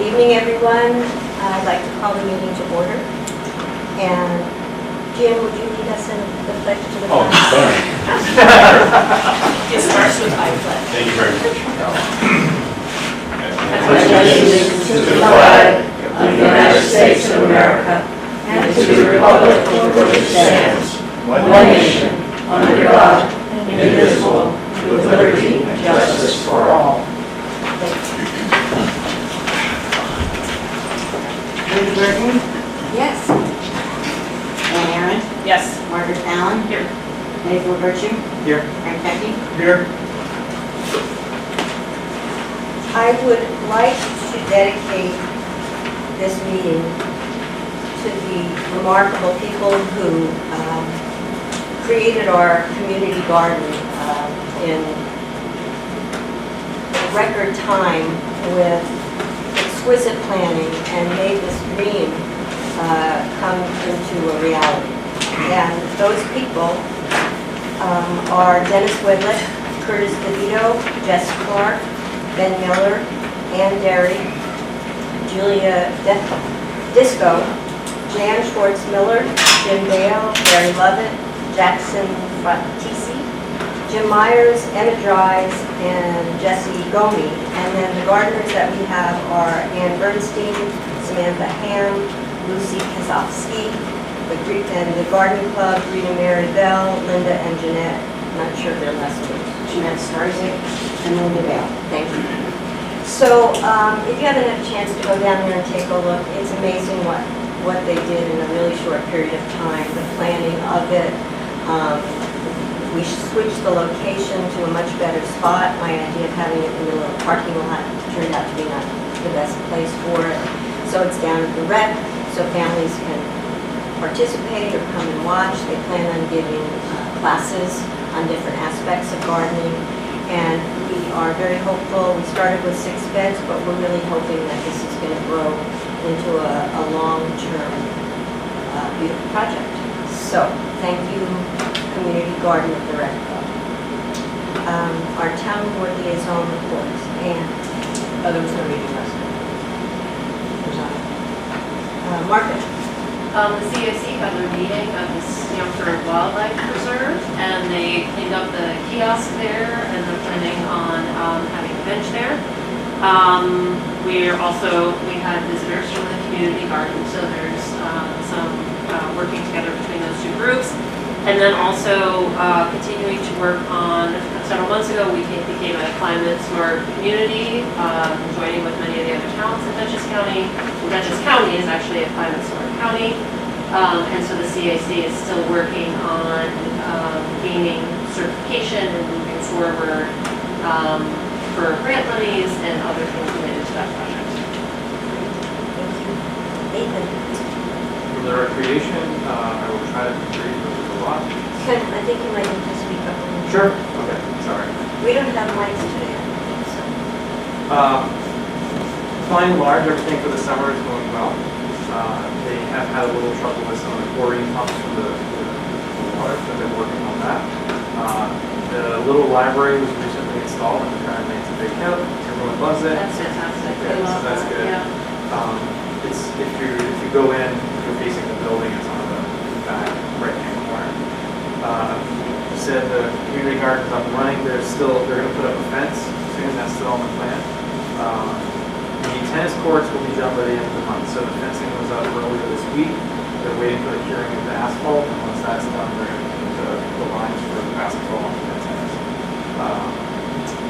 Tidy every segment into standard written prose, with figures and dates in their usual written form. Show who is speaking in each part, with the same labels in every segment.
Speaker 1: evening, everyone. I'd like to call the meeting to order. And Jim, would you lead us in the pledge to the flag?
Speaker 2: Oh, sorry.
Speaker 1: It starts with I pledge.
Speaker 2: Thank you very much.
Speaker 3: I pledge allegiance to the flag of the United States of America and to the republic for which it stands, one nation, under God, indivisible, with liberty and justice for all.
Speaker 4: Judy Burton,
Speaker 1: Yes.
Speaker 4: Ann Aaron,
Speaker 1: Yes.
Speaker 4: Margaret Allen,
Speaker 1: Here.
Speaker 4: Hazel Virtue,
Speaker 2: Here.
Speaker 4: Frank Pecky.
Speaker 2: Here.
Speaker 1: I would like to dedicate this meeting to the remarkable people who created our community garden in record time with exquisite planning and made this dream come into a reality. And those people are Dennis Whitlet, Curtis DeVito, Jess Clark, Ben Miller, Ann Derry, Julia Disco, Jan Schwartz Miller, Jim Dale, Barry Lovett, Jackson Fratisi, Jim Myers, Emma Dries, and Jesse Gomi. And then the gardeners that we have are Ann Bernstein, Samantha Ham, Lucy Kazowski, and the Garden Club, Rita Mary Bell, Linda and Jeanette. I'm not sure their last names.
Speaker 4: Jeanette Starzik, and Linda Bale.
Speaker 1: Thank you. So if you haven't had a chance to go down there and take a look, it's amazing what they did in a really short period of time, the planning of it. We switched the location to a much better spot. My idea of having it in the little parking lot turned out to be not the best place for it. So it's down at the rec, so families can participate or come and watch. They plan on giving classes on different aspects of gardening. And we are very hopeful. We started with 6 beds, but we're really hoping that this is going to grow into a long-term beautiful project. So thank you, Community Garden of the Rec Club. Our town board liaison reports, and there was no meeting last night. Margaret.
Speaker 5: The CAC had their meeting at the Stanford Wildlife Preserve, and they cleaned up the kiosk there, and they're planning on having a bench there. We had visitors from the community garden, so there's some working together between those two groups. And then also continuing to work on, several months ago, we became a climate smart community, joining with many of the other towns in Dutchess County. Dutchess County is actually a climate smart county. And so the CAC is still working on gaining certification and moving forward for grant monies and other things related to that project.
Speaker 1: Thank you. Nathan.
Speaker 6: For the recreation, I will try to be brief, but there's a lot.
Speaker 1: Ken, I think you might need to speak up a little.
Speaker 6: Sure. Okay, sorry.
Speaker 1: We don't have mics today, I don't think so.
Speaker 6: By and large, everything for the summer is going well. They have had a little trouble with some of the chlorine pumps for the water, so they're working on that. The little library was recently installed and apparently it's a big hit. Everyone loves it.
Speaker 5: That's fantastic.
Speaker 6: Yeah,
Speaker 5: I love
Speaker 6: so that's
Speaker 5: that.
Speaker 6: good.
Speaker 5: Yeah.
Speaker 6: It's if you go in, you're facing the building. It's on the back right-hand corner. Said the community garden's up and running. They're going to put up a fence soon. That's still on the plan. The tennis courts will be done by the end of the month. So the fencing was up earlier this week. They're waiting for the curing of the asphalt, and once that's done, they're going to put the lines for basketball and tennis.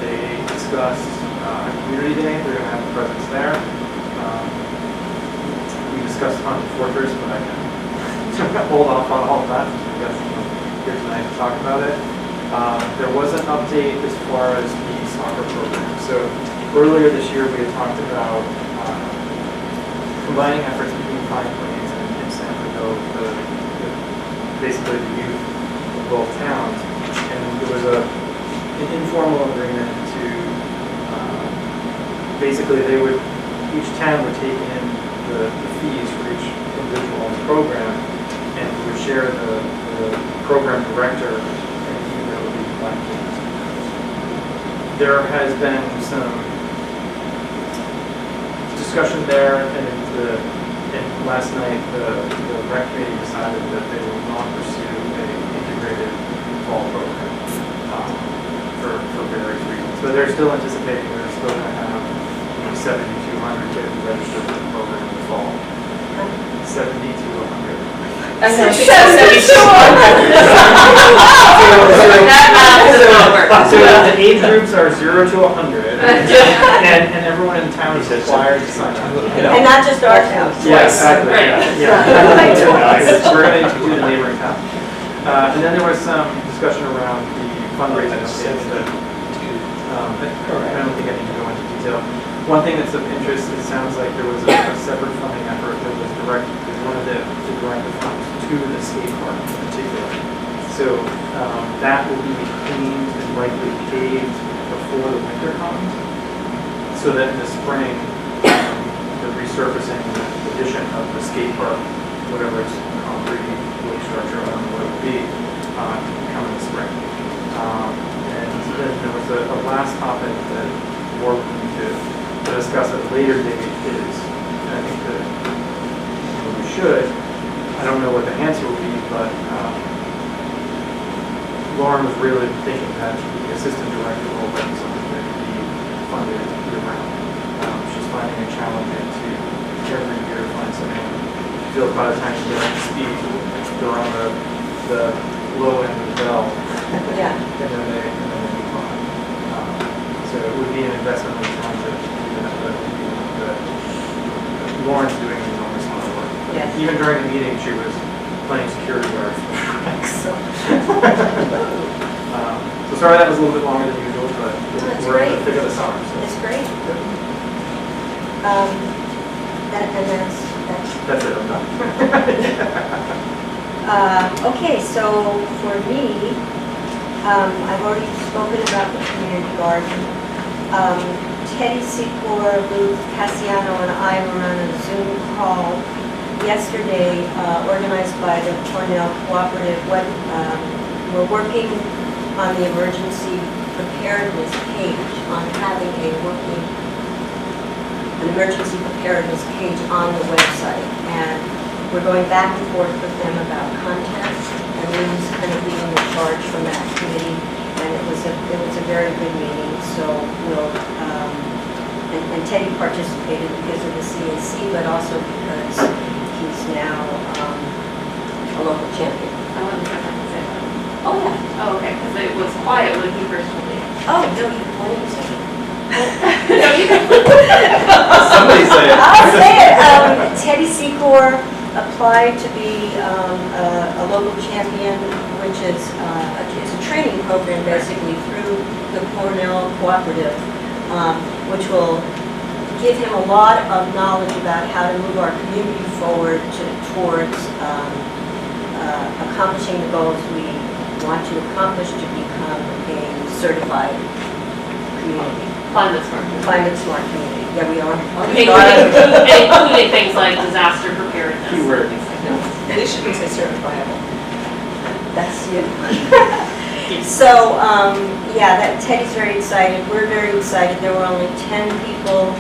Speaker 6: They discussed community day. They're going to have a presence there. We discussed Haunted Fortress, but I can hold off on all of that since we got someone here tonight to talk about it. There was an update as far as the soccer program. So earlier this year, we had talked about combining efforts between Pine Plains and Stanford, basically the youth of both towns. And there was an informal agreement to basically each town would take in the fees for each individual in the program, and we would share the program director, and he would be Pine Plains. There has been some discussion there, and last night, the rec committee decided that they will not pursue a integrated fall program for various reasons. So they're still anticipating they're still going to have 7,200 kids registered for the program in the fall. 70 to 100.
Speaker 5: That
Speaker 6: So the age groups are 0 to 100, and everyone in town is required to sign up.
Speaker 1: And not just our town.
Speaker 6: Yeah, exactly.
Speaker 5: Right.
Speaker 6: Yeah. We're going to do the neighboring town. And then there was some discussion around the fundraising updates that I don't think I need to go into detail. One thing that's of interest, it sounds like there was a separate funding effort that was one of the directed funds to the skate park in particular. So that will be cleaned and likely paved before the winter comes, so that in the spring, the resurfacing, the addition of the skate park, whatever its concrete wood structure, I don't know what it will be, can come in the spring. And then there was a last topic that we're looking to discuss at a later date is, and I think that we should, I don't know what the answer will be, but Lauren was really thinking that the assistant director role might be something that could be funded year round. She's finding it challenging to every year find someone. She feels by the time you get up to speed, they're on the low end of the bell,
Speaker 1: Yeah.
Speaker 6: and then they move on. So it would be an investment in time to do that, but it would be one that Lauren's doing an enormous amount of work.
Speaker 1: Yes.
Speaker 6: Even during the meeting, she was playing security guard. So sorry that was a little bit longer than usual, but
Speaker 1: That's
Speaker 6: we're in
Speaker 1: great.
Speaker 6: the thick of the summer. So.
Speaker 1: It's great.
Speaker 6: That's it, I'm done.
Speaker 1: Okay, so for me, I've already spoken about the community garden. Teddy Secor, Ruth Cassiano, and I were on a Zoom call yesterday, organized by the Cornell Cooperative. We're working on the emergency preparedness page, on having an emergency preparedness page on the website. And we're going back and forth with them about content, and Lou's kind of leading the charge from that committee. And it was a very good meeting, so we'll, and Teddy participated because of the CAC, but also because he's now a local champion.
Speaker 5: I wasn't sure if I could say that.
Speaker 1: Oh, yeah.
Speaker 5: Oh, okay, because it was quiet when he first told me.
Speaker 1: Oh, no, why didn't you say it?
Speaker 5: No, you can.
Speaker 6: Somebody say it.
Speaker 1: I'll say it. Teddy Secor applied to be a local champion, which is a training program basically through the Cornell Cooperative, which will give him a lot of knowledge about how to move our community forward towards accomplishing the goals we want to accomplish to become a certified community.
Speaker 5: Climate smart.
Speaker 1: Climate smart community. Yeah, we are.
Speaker 5: Including things like disaster preparedness.
Speaker 6: Keyword.
Speaker 5: Things like that.
Speaker 3: They shouldn't say certifiable.
Speaker 1: That's you. So, yeah, Teddy's very excited. We're very excited. There were only 10 people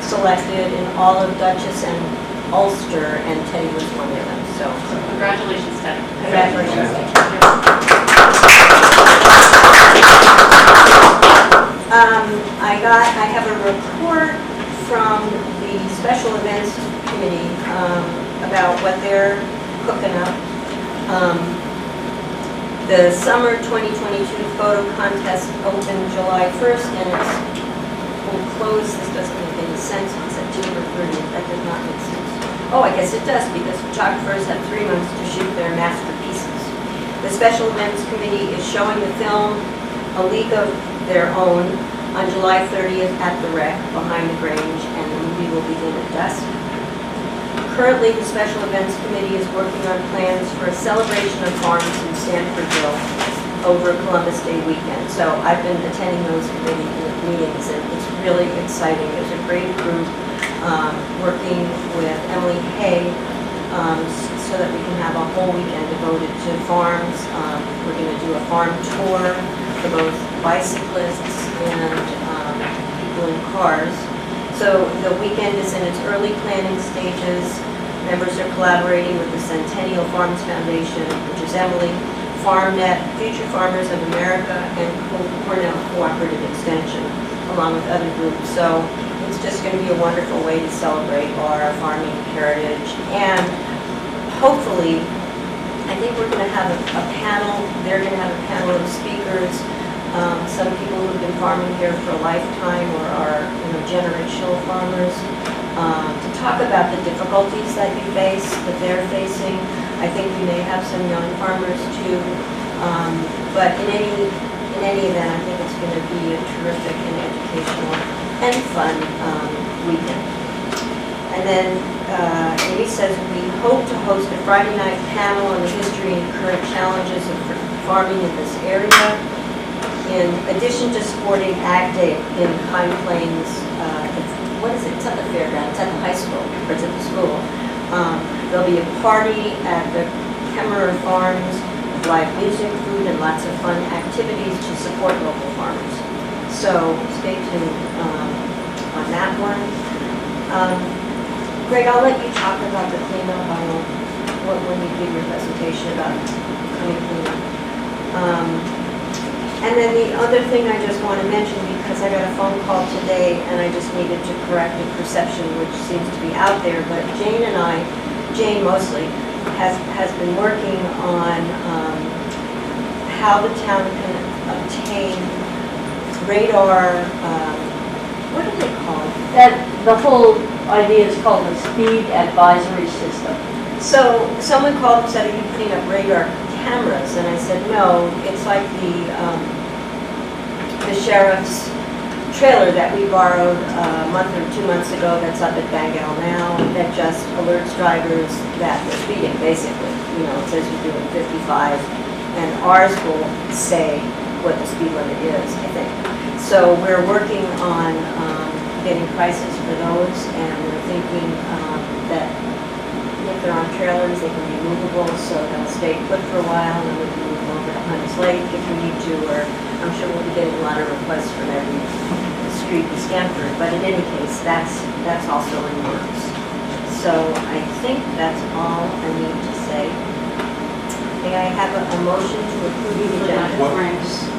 Speaker 1: selected in all of Dutchess and Ulster, and Teddy was one of them. So,
Speaker 5: Congratulations, Teddy.
Speaker 1: congratulations. I have a report from the Special Events Committee about what they're cooking up. The Summer 2022 Photo Contest opened July 1st, and will close, this doesn't make any sense, on September 30th. That does not make sense. Oh, I guess it does, because photographers have 3 months to shoot their masterpieces. The Special Events Committee is showing the film A League of Their Own on July 30th at the Rec behind the Grange, and the movie will begin at dusk. Currently, the Special Events Committee is working on plans for a celebration of farms in Stanfordville over Columbus Day weekend. So I've been attending those committee meetings, and it's really exciting. There's a great group working with Emily Hay so that we can have a whole weekend devoted to farms. We're going to do a farm tour for both bicyclists and people in cars. So So the weekend is in its early planning stages. Members are collaborating with the Centennial Farms Foundation, which is Emily, FarmNet, Future Farmers of America, and Cornell Cooperative Extension, along with other groups. So it's just going to be a wonderful way to celebrate our farming heritage. And hopefully, I think we're going to have a panel, they're going to have a panel of speakers, some people who've been farming here for a lifetime or are generational farmers, to talk about the difficulties that you face, that they're facing. I think we may have some young farmers too, but in any event, I think it's going to be a terrific and educational and fun weekend. And then Amy says, we hope to host a Friday night panel on the history and current challenges of farming in this area. In addition to supporting Ag Day in Pine Plains, what is it? It's at the fairground, it's at the high school, or it's at the school. There'll be a party at the Kemmerer Farms, live music, food, and lots of fun activities to support local farmers. So stay tuned on that one. Greg, I'll let you talk about the cleanup. When you give your presentation about coming cleanup. And then the other thing I just want to mention, because I got a phone call today and I just needed to correct a perception which seems to be out there, but Jane mostly, has been working on how the town can obtain radar, what do they call it?
Speaker 3: The whole idea is called the Speed Advisory System.
Speaker 1: So someone called and said, are you putting up radar cameras? And I said, no, it's like the sheriff's trailer that we borrowed a month or 2 months ago that's up at Bengal now, that just alerts drivers that they're speeding, basically. It says you're doing 55, and ours will say what the speed limit is, I think. So we're working on getting prices for those, and we're thinking that if they're on trailers, they can be movable, so they'll stay put for a while, and we can move them over to Hunter's Lake if we need to, or I'm sure we'll be getting a lot of requests from every street in Stanford, but in any case, that's also in works. So I think that's all I need to say. May I have a motion to approve the agenda?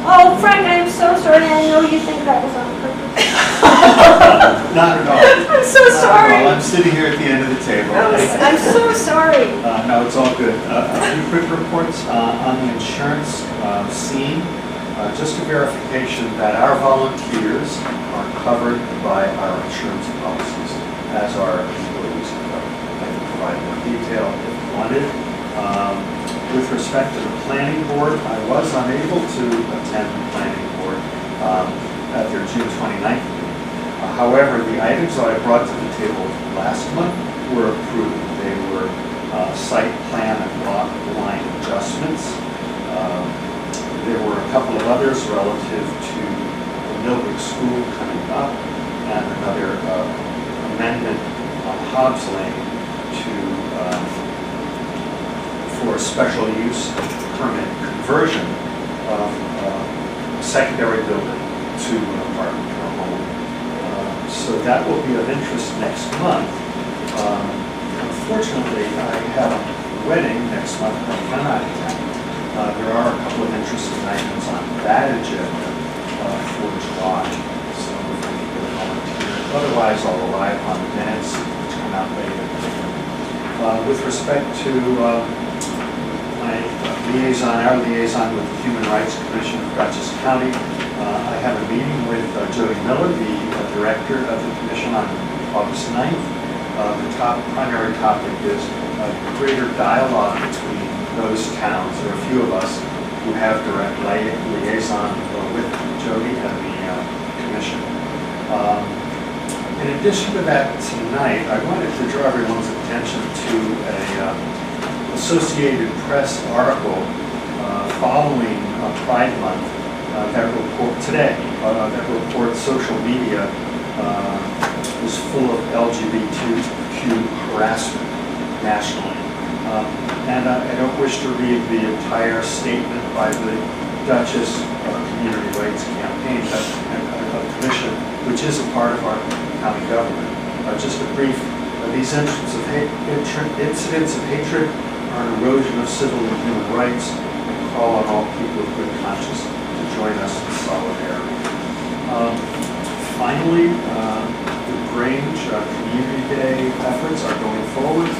Speaker 1: Oh, Frank, I am so sorry. I know you think that was on purpose.
Speaker 2: Not at all.
Speaker 1: I'm so sorry.
Speaker 2: I'm sitting here at the end of the table.
Speaker 1: I'm so sorry.
Speaker 2: No, it's all good. A few quick reports on the insurance scene. Just a verification that our volunteers are covered by our insurance policies, as our employees are covered. I can provide more detail if wanted. With respect to the planning board, I was unable to attend the planning board at their June 29th meeting. However, the items that I brought to the table last month were approved. They were site plan and lot line adjustments. There were a couple of others relative to the Millbrook School coming up, and another amendment on Hobbs Lane for a special use permit conversion of a secondary building to an apartment or a home. So that will be of interest next month. Unfortunately, I have a wedding next month that I cannot attend. There are a couple of interesting items on that agenda for July, so if I can get a volunteer. Otherwise, I'll rely upon the minutes, which come out later. With respect to my our liaison with the Human Rights Commission of Dutchess County, I have a meeting with Jody Miller, the director of the commission, on August 9th. The primary topic is greater dialogue between those towns. There are a few of us who have direct liaison with Jody and the commission. In addition to that, tonight, I wanted to draw everyone's attention to a Associated Press article following Pride Month that reports social media is full of LGBTQ harassment nationally. And I don't wish to read the entire statement by the Dutchess community rights campaign, a commission which is a part of our county government. Just a brief, these incidents of hatred are an erosion of civil and human rights, and call on all people of good conscience to join us in solidarity. Finally, the Grange Community Day efforts are going forward.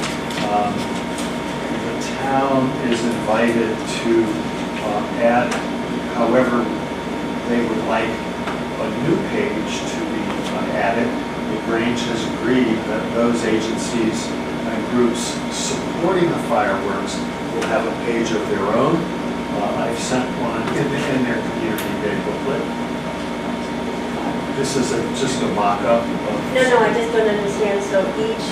Speaker 2: The town is invited to add, however they would like a new page to be added. The Grange has agreed that those agencies and groups supporting the fireworks will have a page of their own. I've sent one in their Community Day booklet. This is just a mock-up of...
Speaker 1: No, I just don't understand, so each,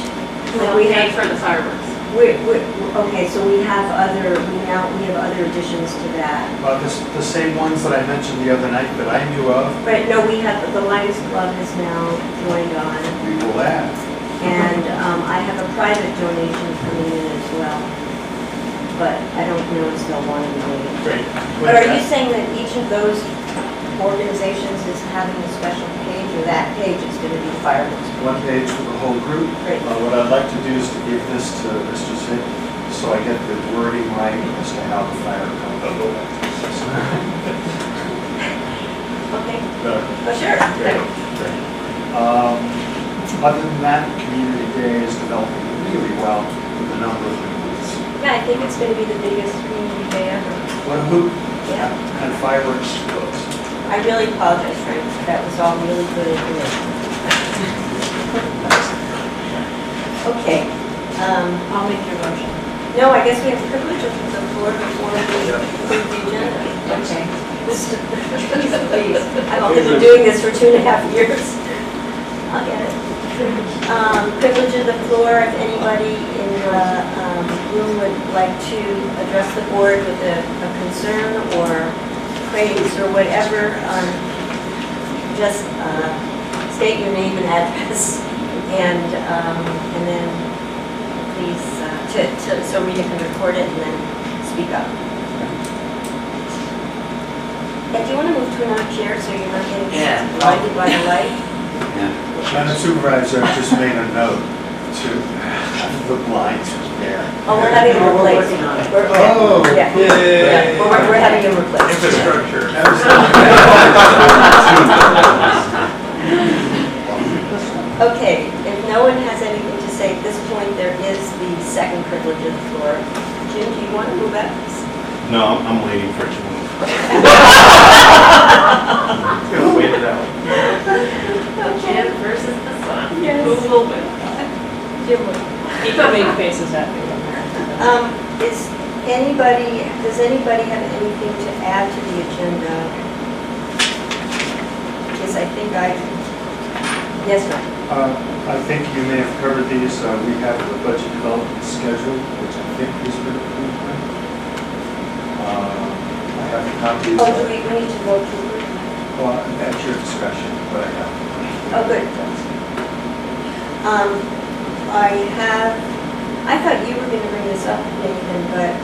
Speaker 5: Well, we paid for the fireworks.
Speaker 1: okay, so we have other additions to that.
Speaker 2: The same ones that I mentioned the other night that I knew of,
Speaker 1: Right, no, we have, the Lions Club has now joined on,
Speaker 2: we will add.
Speaker 1: and I have a private donation coming in as well, but I don't know if they'll want to be.
Speaker 2: Great.
Speaker 1: But are you saying that each of those organizations is having a special page, or that page is going to be fireworks?
Speaker 2: One page for the whole group.
Speaker 1: Great.
Speaker 2: What I'd like to do is to give this to Mr. Zick, so I get the wording right as to how the fire comes.
Speaker 1: Okay,
Speaker 2: Better.
Speaker 1: oh, sure.
Speaker 2: Great, great. Other than that, Community Day is developing really well with a number of new booths.
Speaker 1: Yeah, I think it's going to be the biggest community day ever.
Speaker 2: What a hoot,
Speaker 1: Yeah.
Speaker 2: and fireworks shows.
Speaker 1: I really apologize, Frank, that was all really good information. Okay,
Speaker 5: I'll make your motion.
Speaker 1: no, I guess we have privilege of the floor before we approve the agenda. Okay. Please, I've only been doing this for 2.5 years. I'll get it. Privilege of the floor, if anybody in the room would like to address the board with a concern or praise or whatever, just state your name and address, and then please, so Rita can record it and then speak up. Yeah, do you want to move to another chair so you're not getting blinded by the light?
Speaker 2: Madam Supervisor, I just made a note to the blinds there.
Speaker 1: Oh, we're having a replace.
Speaker 4: working on it.
Speaker 2: Oh,
Speaker 1: Yeah.
Speaker 2: yay.
Speaker 1: Yeah, we're having a replace.
Speaker 6: Infrastructure.
Speaker 1: Okay, if no one has anything to say at this point, there is the second privilege of the floor. Jim, do you want to move out?
Speaker 7: No, I'm waiting for it to move.
Speaker 6: It's gonna wait it out.
Speaker 5: Jim versus the sun.
Speaker 1: Yes.
Speaker 5: Who will win?
Speaker 1: Jim will.
Speaker 3: You can make faces at me.
Speaker 1: Does anybody have anything to add to the agenda? Because I think yes, ma'am.
Speaker 2: I think you may have covered these. We have the budget development schedule, which I think has been approved. I have copies.
Speaker 1: Oh, do we need to vote to approve?
Speaker 2: Well, at your discretion, but I have.
Speaker 1: Oh, good. I thought you were going to bring this up, Nathan, but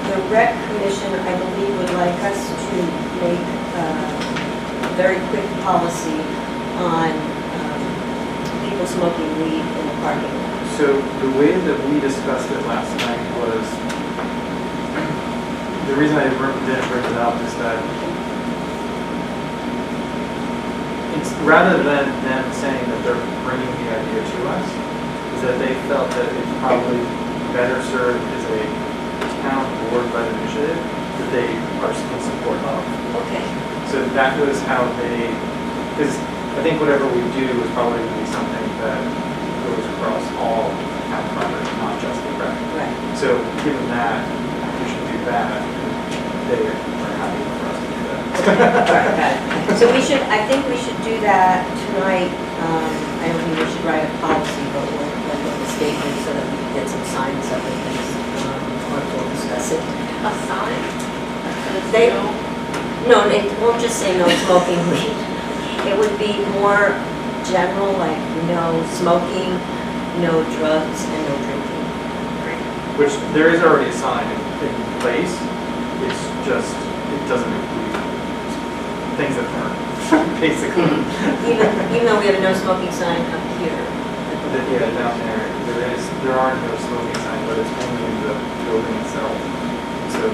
Speaker 1: the rec commission, I believe, would like us to make a very quick policy on people smoking weed in the parking lot.
Speaker 6: So the way that we discussed it last night was, the reason I didn't bring it up is that it's rather than them saying that they're bringing the idea to us, is that they felt that it's probably better served as a town board-led initiative that they are in support of.
Speaker 1: Okay.
Speaker 6: So that was how they, because I think whatever we do is probably going to be something that goes across all town property, not just the rec.
Speaker 1: Right.
Speaker 6: So given that, we should do that. They are happy for us to do that.
Speaker 1: Right. So I think we should do that tonight. I don't think we should write a policy, but we'll make a statement so that we can get some signs up and things, or we'll discuss it.
Speaker 5: A sign?
Speaker 1: They, no, it won't just say no smoking weed. It would be more general, like no smoking, no drugs, and no drinking.
Speaker 6: Which there is already a sign in place. It's just, it doesn't include things that burn, basically.
Speaker 1: Even though we have a no smoking sign up here.
Speaker 6: Yeah, down there are no smoking signs, but it's only in the building itself. So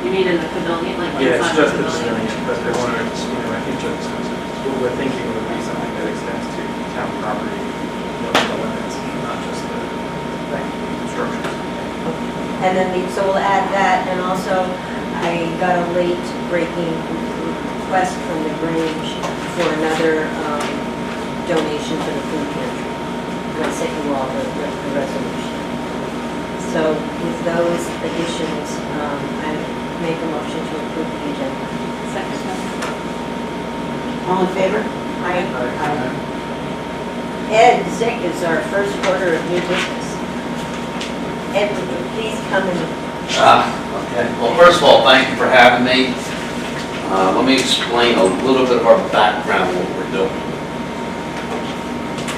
Speaker 5: You mean in the pavilion, like
Speaker 6: yeah, it's
Speaker 5: inside
Speaker 6: just
Speaker 5: the
Speaker 6: the
Speaker 5: pavilion?
Speaker 6: pavilion, but they want to, I think what we're thinking would be something that extends to town property, the limits, not just the structures.
Speaker 1: And then, so we'll add that, and also I got a late breaking request from the Grange for another donation for the food pantry. And I sent you all the resolution. So with those additions, I make a motion to approve the agenda.
Speaker 5: Second.
Speaker 4: All in favor?
Speaker 1: Ed Zick is our first order of new business. Ed, would you please come and
Speaker 8: Okay. Well, first of all, thank you for having me. Let me explain a little bit of our background, what we're doing.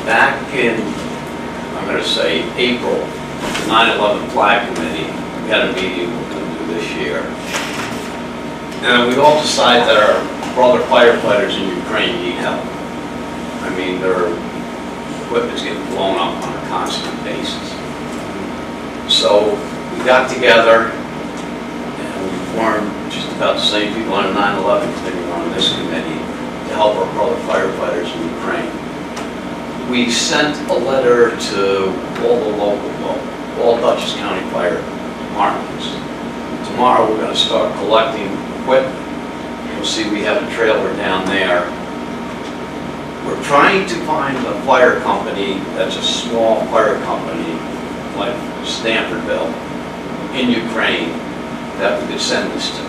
Speaker 8: Back in, I'm going to say, April, the 9/11 Flag Committee, we had a meeting we're going to do this year. And we all decided that our brother firefighters in Ukraine need help. I mean, their equipment's getting blown up on a constant basis. So we got together and we formed just about the same people on the 9/11 committee on this committee to help our brother firefighters in Ukraine. We sent a letter to all the all Dutchess County fire departments. Tomorrow we're going to start collecting equipment. You'll see we have a trailer down there. We're trying to find a fire company that's a small fire company like Stanfordville in Ukraine that we could send this to.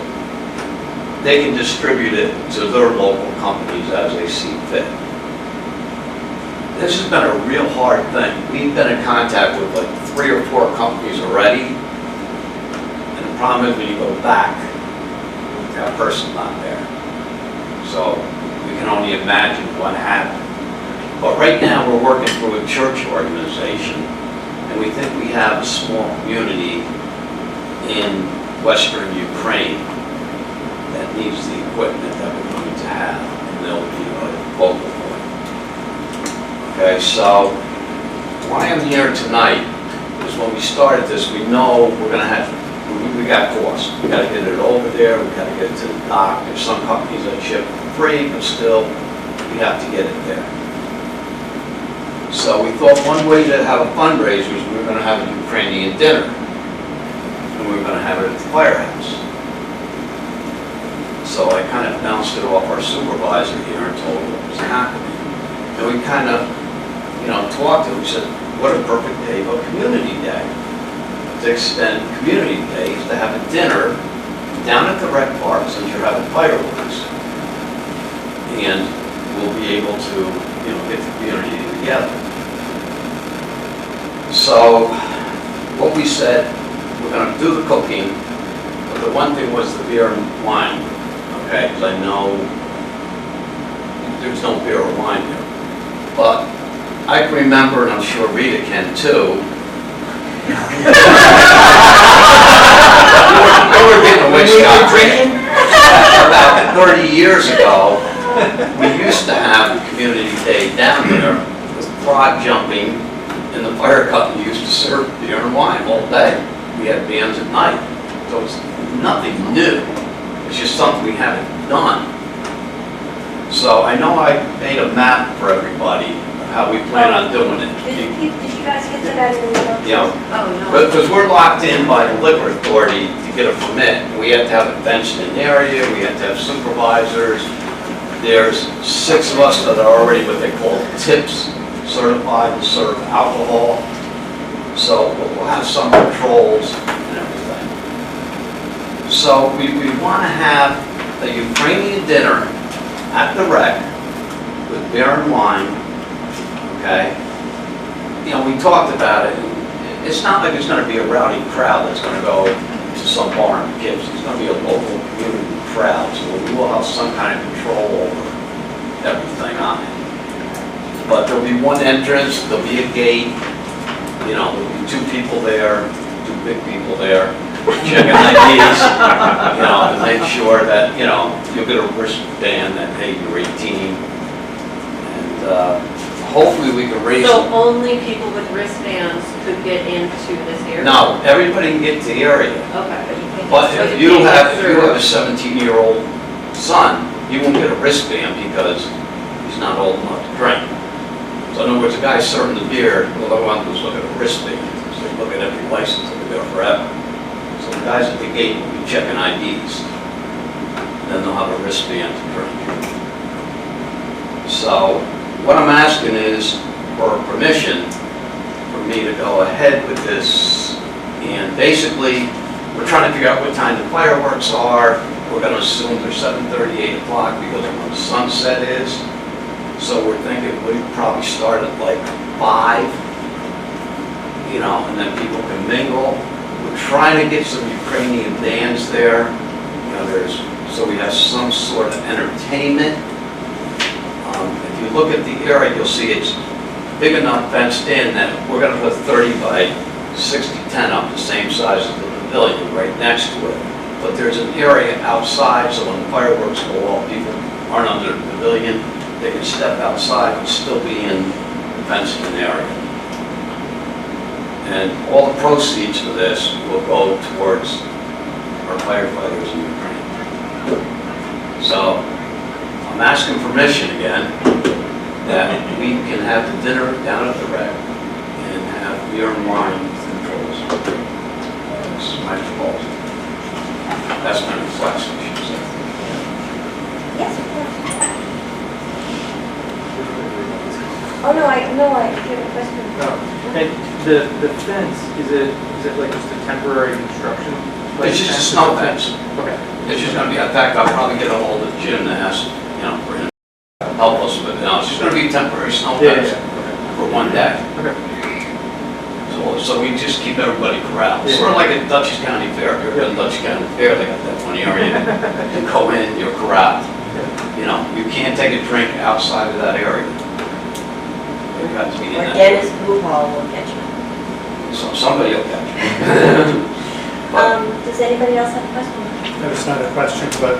Speaker 8: They can distribute it to their local companies as they see fit. This has been a real hard thing. We've been in contact with like 3 or 4 companies already, and the problem is when you go back, that person's not there. So we can only imagine what happened. But right now we're working through a church organization, and we think we have a small community in western Ukraine that needs the equipment that we're going to have, and they'll be a local point. Okay, so why I'm here tonight is when we started this, we know we're going to have, we got costs. We got to get it over there, we got to get it to the dock. There's some companies that ship for free, but still, we have to get it there. So we thought one way to have a fundraiser was we were going to have a Ukrainian dinner, and we were going to have it at the firehouse. So I kind of bounced it off our supervisor here and told him what was happening. And we kind of, talked to him. We said, what a perfect day of a community day. To extend community days, to have a dinner down at the rec park since you're having fireworks. And we'll be able to, get the community together. So what we said, we're going to do the cooking, but the one thing was the beer and wine, okay? Because I know there's no beer or wine here. But I can remember, and I'm sure Rita can too, you were getting away scot-free. About 30 years ago, we used to have a community day down there with frog jumping, and the fire company used to serve beer and wine all day. We had bands at night. So it's nothing new. It's just something we haven't done. So I know I made a map for everybody of how we plan on doing it.
Speaker 1: Did you guys get to that in the email?
Speaker 5: Oh, no.
Speaker 8: Because we're locked in by the liquor authority to get a permit. We have to have a fenced-in area, we have to have supervisors. There's 6 of us that are already what they call tips certified to serve alcohol. So we'll have some controls and everything. So we want to have a Ukrainian dinner at the rec with beer and wine, okay? We talked about it. It's not like it's going to be a rowdy crowd that's going to go to some bar in Poughkeepsie. It's going to be a local community crowd, so we will have some kind of control over everything on it. But there'll be one entrance, there'll be a gate, there'll be 2 people there, 2 big people there. checking IDs, you know, to make sure that, you know, you'll get a wristband that, hey, you're 18. And hopefully we can raise
Speaker 5: So
Speaker 8: them.
Speaker 5: only people with wristbands could get into this area?
Speaker 8: No, everybody can get to the area.
Speaker 5: Okay.
Speaker 8: But
Speaker 5: So
Speaker 8: if
Speaker 5: you
Speaker 8: you
Speaker 5: can't
Speaker 8: have,
Speaker 5: get
Speaker 8: if you
Speaker 5: through.
Speaker 8: have a 17-year-old son, you won't get a wristband because he's not old enough to drink. So in other words, the guy serving the beer, well, all I want to do is look at a wristband. So they look at every license and they're there forever. So the guys at the gate will be checking IDs. Then they'll have a wristband to drink. So what I'm asking is for permission for me to go ahead with this. And basically, we're trying to figure out what time the fireworks are. We're going to assume they're 7:30, 8 o'clock because of when the sunset is. So we're thinking we probably start at like 5, you know, and then people can mingle. We're trying to get some Ukrainian bands there. You know, so we have some sort of entertainment. If you look at the area, you'll see it's big enough fenced in that we're going to put 30 by 60 tent up the same size as the pavilion right next to it. But there's an area outside, so when the fireworks go off, people aren't under the pavilion. They can step outside and still be in the fenced-in area. And all the proceeds for this will go towards our firefighters in Ukraine. So I'm asking permission again that we can have the dinner down at the rec and have beer and wine controls. That's my proposal. That's my request, I should say.
Speaker 1: Yes, of course. Oh, no, I have a question.
Speaker 6: And the fence, is it like just a temporary construction? Like
Speaker 8: It's just a
Speaker 6: fence?
Speaker 8: snow fence.
Speaker 6: Okay.
Speaker 8: It's just gonna be, in fact, I'll probably get a hold of Jim to ask, you know, for him to help us, but no, it's just gonna be a temporary snow
Speaker 6: Yeah,
Speaker 8: fence for one day.
Speaker 6: Okay.
Speaker 8: So we just keep everybody corralled. Sort of like at Dutchess County Fair. If you're in Dutchess County Fair, they got that one area. You go in, you're corralled. You know, you can't take a drink outside of that area. You've got to be in
Speaker 1: Or
Speaker 8: that.
Speaker 1: Dennis Blue Hall will get you.
Speaker 8: So somebody will catch you. But
Speaker 1: Does anybody else have a question?
Speaker 2: No, it's not a question, but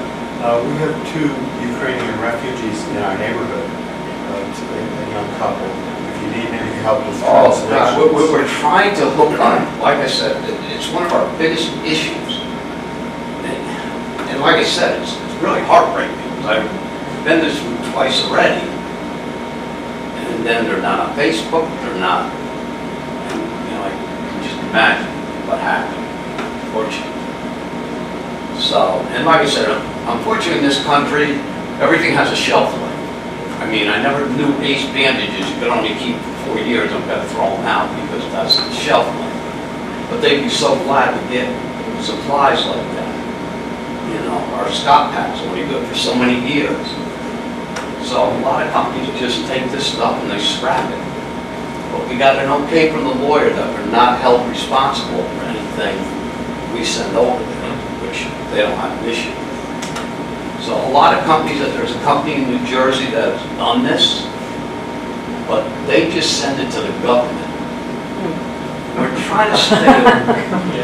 Speaker 2: we have 2 Ukrainian refugees in our neighborhood, a young couple. If you need any help with
Speaker 8: oh, God,
Speaker 2: translation.
Speaker 8: we're trying to hook on. Like I said, it's one of our biggest issues. And like I said, it's really heartbreaking. Because I've been this route twice already. And then they're not on Facebook, they're not, you know, I can just imagine what happened, unfortunately. So, and like I said, unfortunately in this country, everything has a shelf life. I mean, I never knew ace bandages you could only keep for 4 years, I've got to throw them out because that's the shelf life. But they'd be so glad to get supplies like that. You know, our Scott packs only good for so many years. So a lot of companies just take this stuff and they scrap it. But we got an okay from the lawyer that we're not held responsible for anything we send over there, which they don't have an issue. So a lot of companies, there's a company in New Jersey that's done this, but they just send it to the government. We're trying to stay,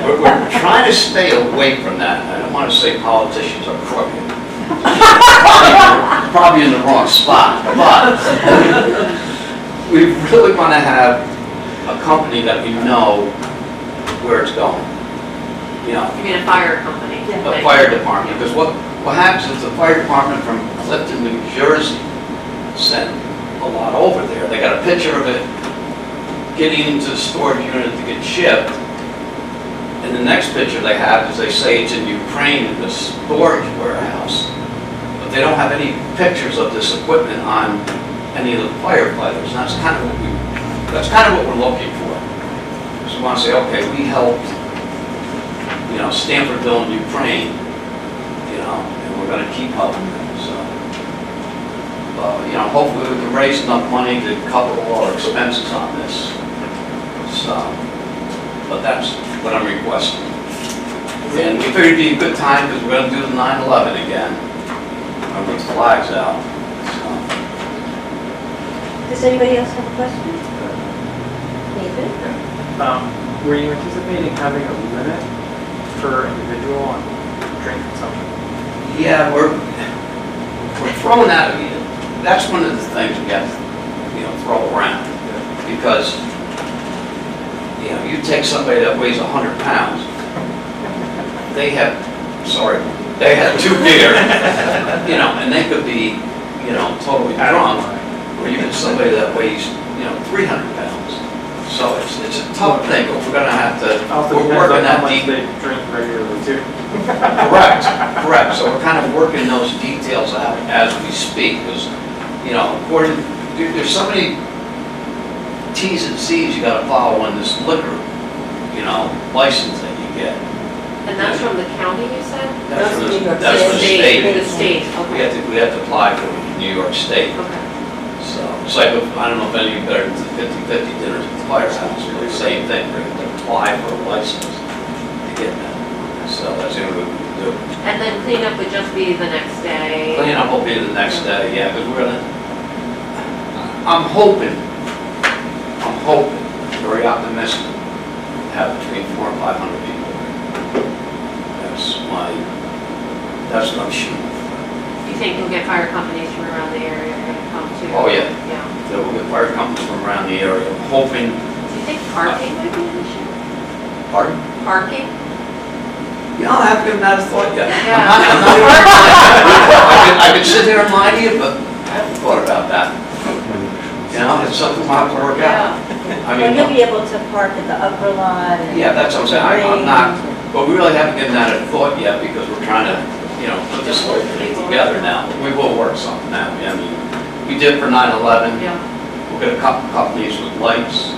Speaker 8: we're trying to stay away from that. I don't want to say politicians are crooked. Probably in the wrong spot, but we really want to have a company that we know where it's going. You know,
Speaker 5: You mean a fire company?
Speaker 8: a fire department, because what happens is the fire department from Clifton, New Jersey sent a lot over there. They got a picture of it getting into the storage unit to get shipped. And the next picture they have is they say it's in Ukraine in the storage warehouse. But they don't have any pictures of this equipment on any of the firefighters. And that's kind of what we're looking for. So we want to say, okay, we helped, you know, Stanford in Ukraine, you know, and we're going to keep helping them. So, you know, hopefully we can raise enough money to cover all our expenses on this. So, but that's what I'm requesting. And we figured it'd be a good time because we're going to do the 9/11 again. I'll put the flags out. So.
Speaker 1: Does anybody else have a question? Nathan?
Speaker 6: Were you anticipating having a limit per individual on drink consumption?
Speaker 8: Yeah, we're throwing that, that's one of the things we have to, throw around. Because, you take somebody that weighs 100 pounds, they have 2 beer, and they could be, totally drunk. Or even somebody that weighs, 300 pounds. So it's a tough thing, but we're gonna have to,
Speaker 6: Also
Speaker 8: we're
Speaker 6: depends
Speaker 8: working
Speaker 6: on how
Speaker 8: that
Speaker 6: much
Speaker 8: deep.
Speaker 6: they drink regularly too.
Speaker 8: Correct. So we're kind of working those details out as we speak, because, according, there's so many T's and C's you gotta follow on this liquor, license that you get.
Speaker 5: And that's from the county, you said?
Speaker 8: That's from
Speaker 1: New York
Speaker 8: that's from the state.
Speaker 5: The state, okay.
Speaker 8: We have to apply for New York State.
Speaker 5: Okay.
Speaker 8: So, it's like, I don't know if any of you better than 50/50 dinners at the firehouse, it's the same thing, we have to apply for a license to get that. So that's the only way we can do it.
Speaker 5: And then cleanup would just be the next day?
Speaker 8: Cleanup will be the next day, yeah, because we're gonna, I'm hoping, very optimistic, to have between 400 and 500 people. That's what I'm shooting for.
Speaker 5: You think you'll get fire companies from around the area are gonna come too?
Speaker 8: Oh, yeah.
Speaker 5: Yeah.
Speaker 8: So we'll get fire companies from around the area, hoping,
Speaker 5: Do you think parking might be an issue?
Speaker 8: pardon?
Speaker 5: Parking?
Speaker 8: I haven't given that a thought yet.
Speaker 5: Yeah.
Speaker 8: I could sit here and lie to you, but I haven't thought about that. It's something we'll have to work out. I
Speaker 1: Well, you'll
Speaker 8: mean,
Speaker 1: be able to park at the upper lot and.
Speaker 8: yeah, that's what I'm saying, I'm not, but we really haven't given that a thought yet, because we're trying to, put this whole thing together now. We will work something out. I mean, we did for 9/11.
Speaker 5: Yeah.
Speaker 8: We'll get a couple companies with lights,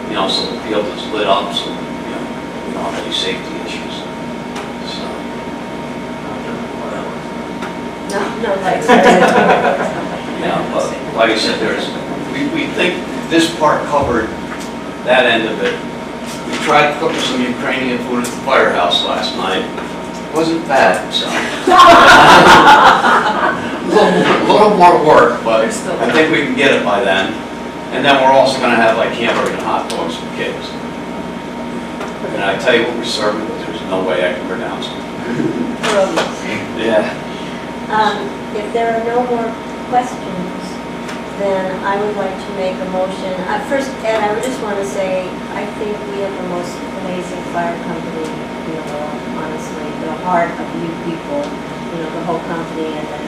Speaker 8: so the field is lit up, so, we don't have any safety issues. So,
Speaker 1: No lights.
Speaker 8: but like I said, we think this part covered that end of it. We tried cooking some Ukrainian food at the firehouse last night. Wasn't bad, so. A little more work, but I think we can get it by then. And then we're also gonna have like hamburger and hot dogs for kids. And I tell you what we're serving, but there's no way I can pronounce it. Yeah.
Speaker 1: If there are no more questions, then I would like to make a motion. First, Ed, I would just want to say, I think we have the most amazing fire company in the world, honestly. The heart of you people, the whole company, and then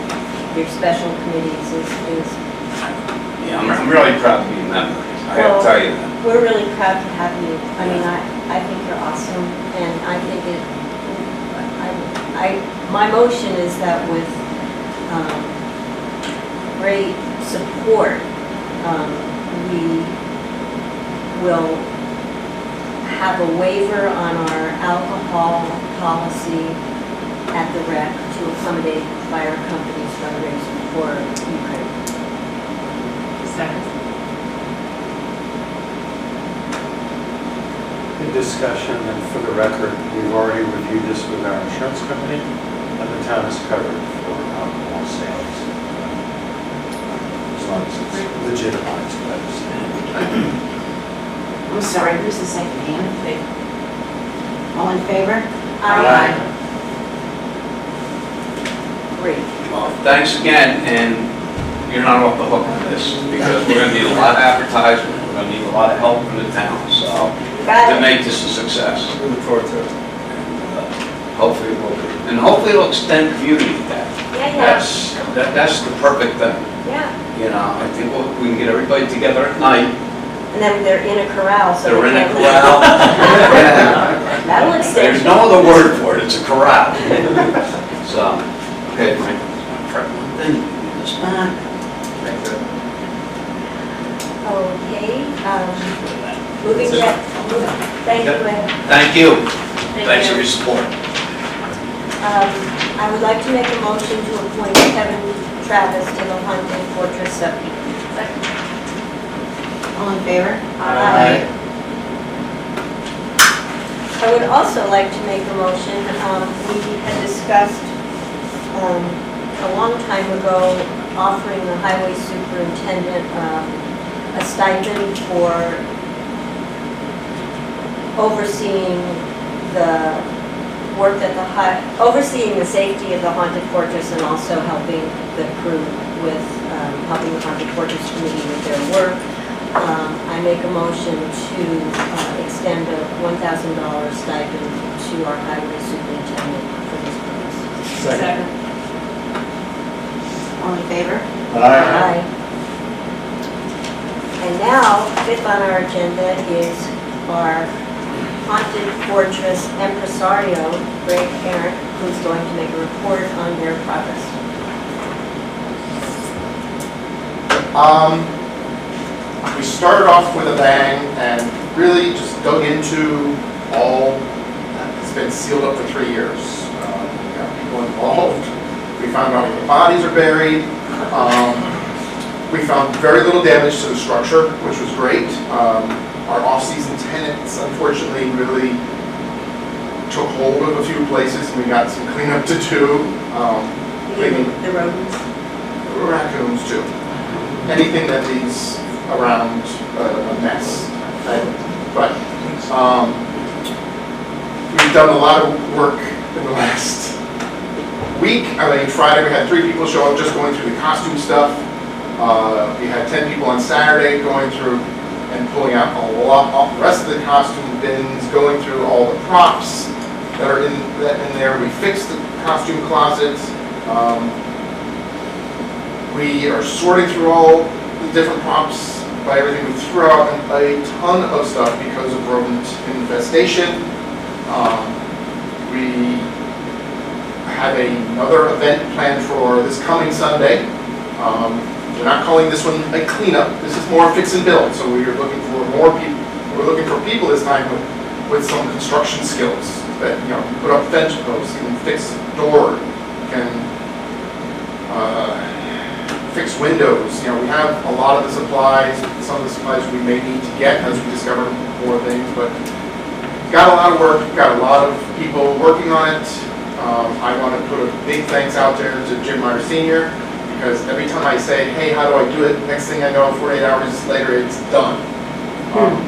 Speaker 1: your special committees is.
Speaker 8: Yeah, I'm really proud to be a member. I have to tell you that.
Speaker 1: We're really proud to have you. I mean, I think you're awesome, and I think my motion is that with great support, we will have a waiver on our alcohol policy at the rec to accommodate fire companies' fundraising for Ukraine.
Speaker 5: Second.
Speaker 2: In discussion, and for the record, we've already reviewed this with our insurance company, and the town is covered for alcohol sales. As long as it's legitimized by the state.
Speaker 4: I'm sorry, who's the second hand? All in favor?
Speaker 1: Great.
Speaker 8: Well, thanks again, and you're not off the hook on this, because we're gonna need a lot of advertising, we're gonna need a lot of help from the town, so,
Speaker 1: Got
Speaker 8: to
Speaker 1: it.
Speaker 8: make this a success.
Speaker 6: We look forward to it.
Speaker 8: Hopefully it will be. And hopefully it'll extend community day.
Speaker 1: Yeah.
Speaker 8: That's the perfect thing,
Speaker 1: Yeah.
Speaker 8: I think we can get everybody together at night,
Speaker 1: And then they're in a corral, so.
Speaker 8: they're in
Speaker 1: they
Speaker 8: a
Speaker 1: can't-
Speaker 8: corral. Yeah.
Speaker 1: That'll extend.
Speaker 8: There's no other word for it, it's a corral. So, okay, my one thing, this back.
Speaker 6: Thanks, Ed.
Speaker 1: Okay, moving to, thank you, Ed.
Speaker 8: Thank you.
Speaker 5: Thank
Speaker 8: Thanks
Speaker 5: you.
Speaker 8: for your support.
Speaker 1: I would like to make a motion to appoint Kevin Travis to the Hunting Fortress Subcommittee.
Speaker 4: All in favor?
Speaker 1: Aye. I would also like to make a motion, we had discussed a long time ago offering the highway superintendent a stipend for overseeing the worked at overseeing the safety of the Haunted Fortress and also helping the crew with, helping the Haunted Fortress Committee with their work. I make a motion to extend a $1,000 stipend to our highway superintendent for this purpose.
Speaker 2: Second.
Speaker 4: All in favor?
Speaker 2: Aye.
Speaker 1: And now, fifth on our agenda is our Haunted Fortress impresario, Greg Herrick, who's going to make a report on their progress.
Speaker 9: We started off with a bang and really just dug into all that's been sealed up for 3 years. We got people involved. We found out where the bodies are buried. We found very little damage to the structure, which was great. Our off-season tenants, unfortunately, really took hold of a few places, and we got some cleanup to do. Cleaning
Speaker 1: The rodents.
Speaker 9: raccoons too. Anything that leaves around a mess. But we've done a lot of work in the last week. I mean, Friday we had 3 people show up just going through the costume stuff. We had 10 people on Saturday going through and pulling out a lot of the rest of the costume bins, going through all the props that are in there. We fixed the costume closets. We are sorting through all the different props by everything. We threw out a ton of stuff because of rodent infestation. We have another event planned for this coming Sunday. We're not calling this one a cleanup. This is more fix and build. So we are looking for more people. We're looking for people this time with some construction skills that, you know, put up fence posts, can fix a door, can fix windows. You know, we have a lot of the supplies. Some of the supplies we may need to get as we discover more things, but got a lot of work. Got a lot of people working on it. I want to put a big thanks out there to Jim Meyer Sr. because every time I say, hey, how do I do it? Next thing I know, 48 hours later, it's done.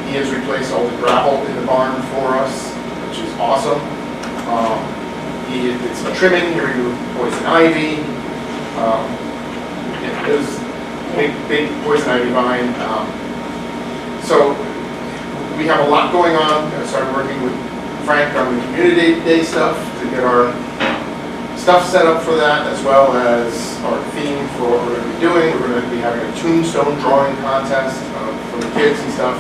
Speaker 9: He has replaced all the gravel in the barn for us, which is awesome. He did some trimming, he removed poison ivy. It was big poison ivy vine. So we have a lot going on. I started working with Frank on the community day stuff to get our stuff set up for that, as well as our theme for what we're going to be doing. We're going to be having a tombstone drawing contest for the kids and stuff.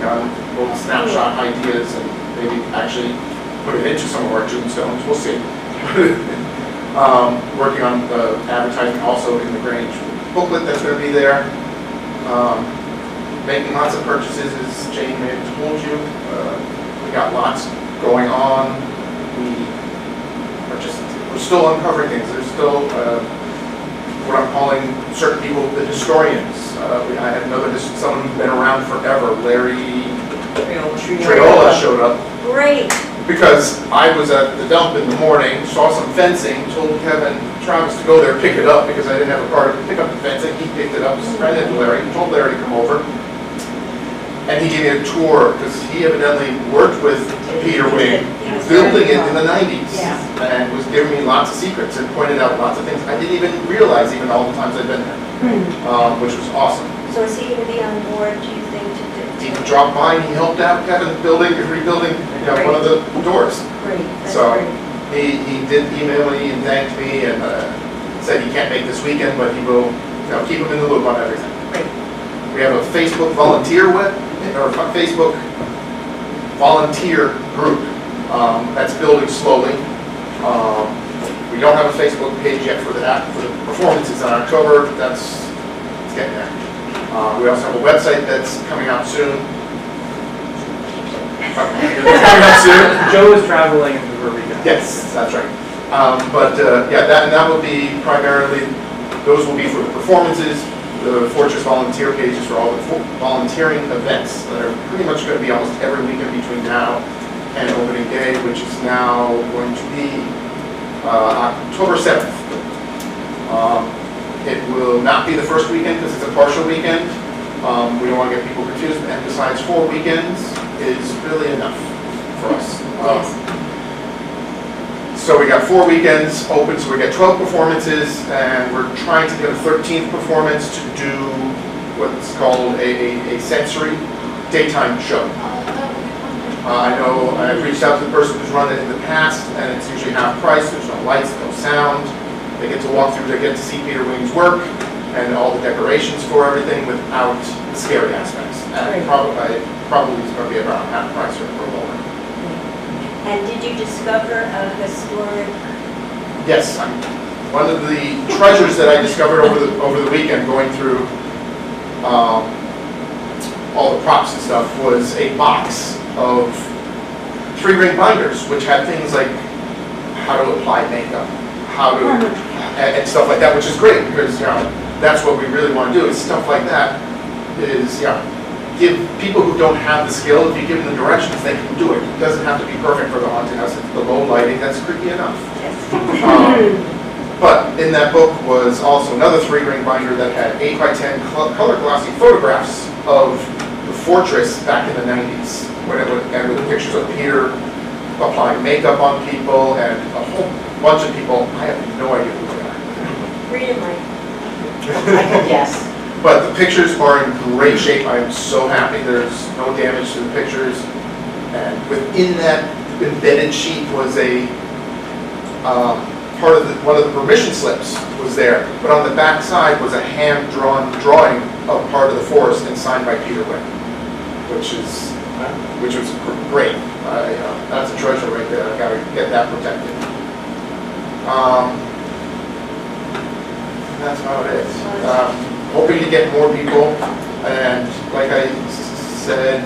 Speaker 9: Got little snapshot ideas and maybe actually put it into some of our tombstones. We'll see. Working on the advertising also in the Grange booklet that's going to be there. Making lots of purchases, as Jane may have told you. We got lots going on. We're still uncovering things. There's still what I'm calling certain people the historians. I had someone who's been around forever, Larry Triola showed up.
Speaker 1: Great.
Speaker 9: Because I was at the dump in the morning, saw some fencing, told Kevin Travis to go there, pick it up, because I didn't have a car to pick up the fencing. He picked it up, ran into Larry, told Larry to come over. And he gave me a tour, because he evidently worked with Peter Wing, building it in the 90s.
Speaker 1: Yeah.
Speaker 9: And was giving me lots of secrets and pointed out lots of things I didn't even realize even all the times I've been there, which was awesome.
Speaker 1: So is he going to be on board, do you think, to
Speaker 9: He dropped by and he helped out Kevin rebuilding one of the doors.
Speaker 1: Great, that's
Speaker 9: So
Speaker 1: great.
Speaker 9: he did email me and thanked me and said he can't make this weekend, but he will keep him in the loop on everything.
Speaker 1: Great.
Speaker 9: We have a Facebook volunteer Facebook volunteer group that's building slowly. We don't have a Facebook page yet for the performances in October. It's getting there. We also have a website that's coming out soon. It's coming out soon.
Speaker 6: Joe is traveling over the weekend.
Speaker 9: Yes, that's right. That will be primarily, those will be for the performances, the Fortress volunteer pages for all the volunteering events that are pretty much going to be almost every weekend between now and opening day, which is now going to be October 7th. It will not be the first weekend because it's a partial weekend. We don't want to get people confused, and besides 4 weekends is really enough for us.
Speaker 1: Yes.
Speaker 9: So we got 4 weekends open, so we got 12 performances, and we're trying to get a 13th performance to do what's called a sensory daytime show. I know I've reached out to the person who's run it in the past, and it's usually half price. There's no lights, no sound. They get to walk through, they get to see Peter Wing's work and all the decorations for everything without the scary aspects. And probably it's going to be around half price or lower.
Speaker 1: And did you discover a historic?
Speaker 9: Yes, one of the treasures that I discovered over the weekend going through all the props and stuff was a box of 3-ring binders, which had things like how to apply makeup, how to, and stuff like that, which is great because that's what we really want to do. Is stuff like that is give people who don't have the skill, if you give them the directions, they can do it. It doesn't have to be perfect for the haunted house. It's the low lighting that's creepy enough. But in that book was also another 3-ring binder that had 8x10 color glossy photographs of the fortress back in the 90s, and with pictures of Peter applying makeup on people and a whole bunch of people. I have no idea who they are.
Speaker 1: Read it, Mike.
Speaker 4: I could guess.
Speaker 9: But the pictures are in great shape. I am so happy there's no damage to the pictures. And within that embedded sheet was a part of one of the permission slips was there. But on the back side was a hand-drawn drawing of part of the forest and signed by Peter Wing, which was great. That's a treasure right there. I got to get that protected. That's about it. Hoping to get more people, and like I said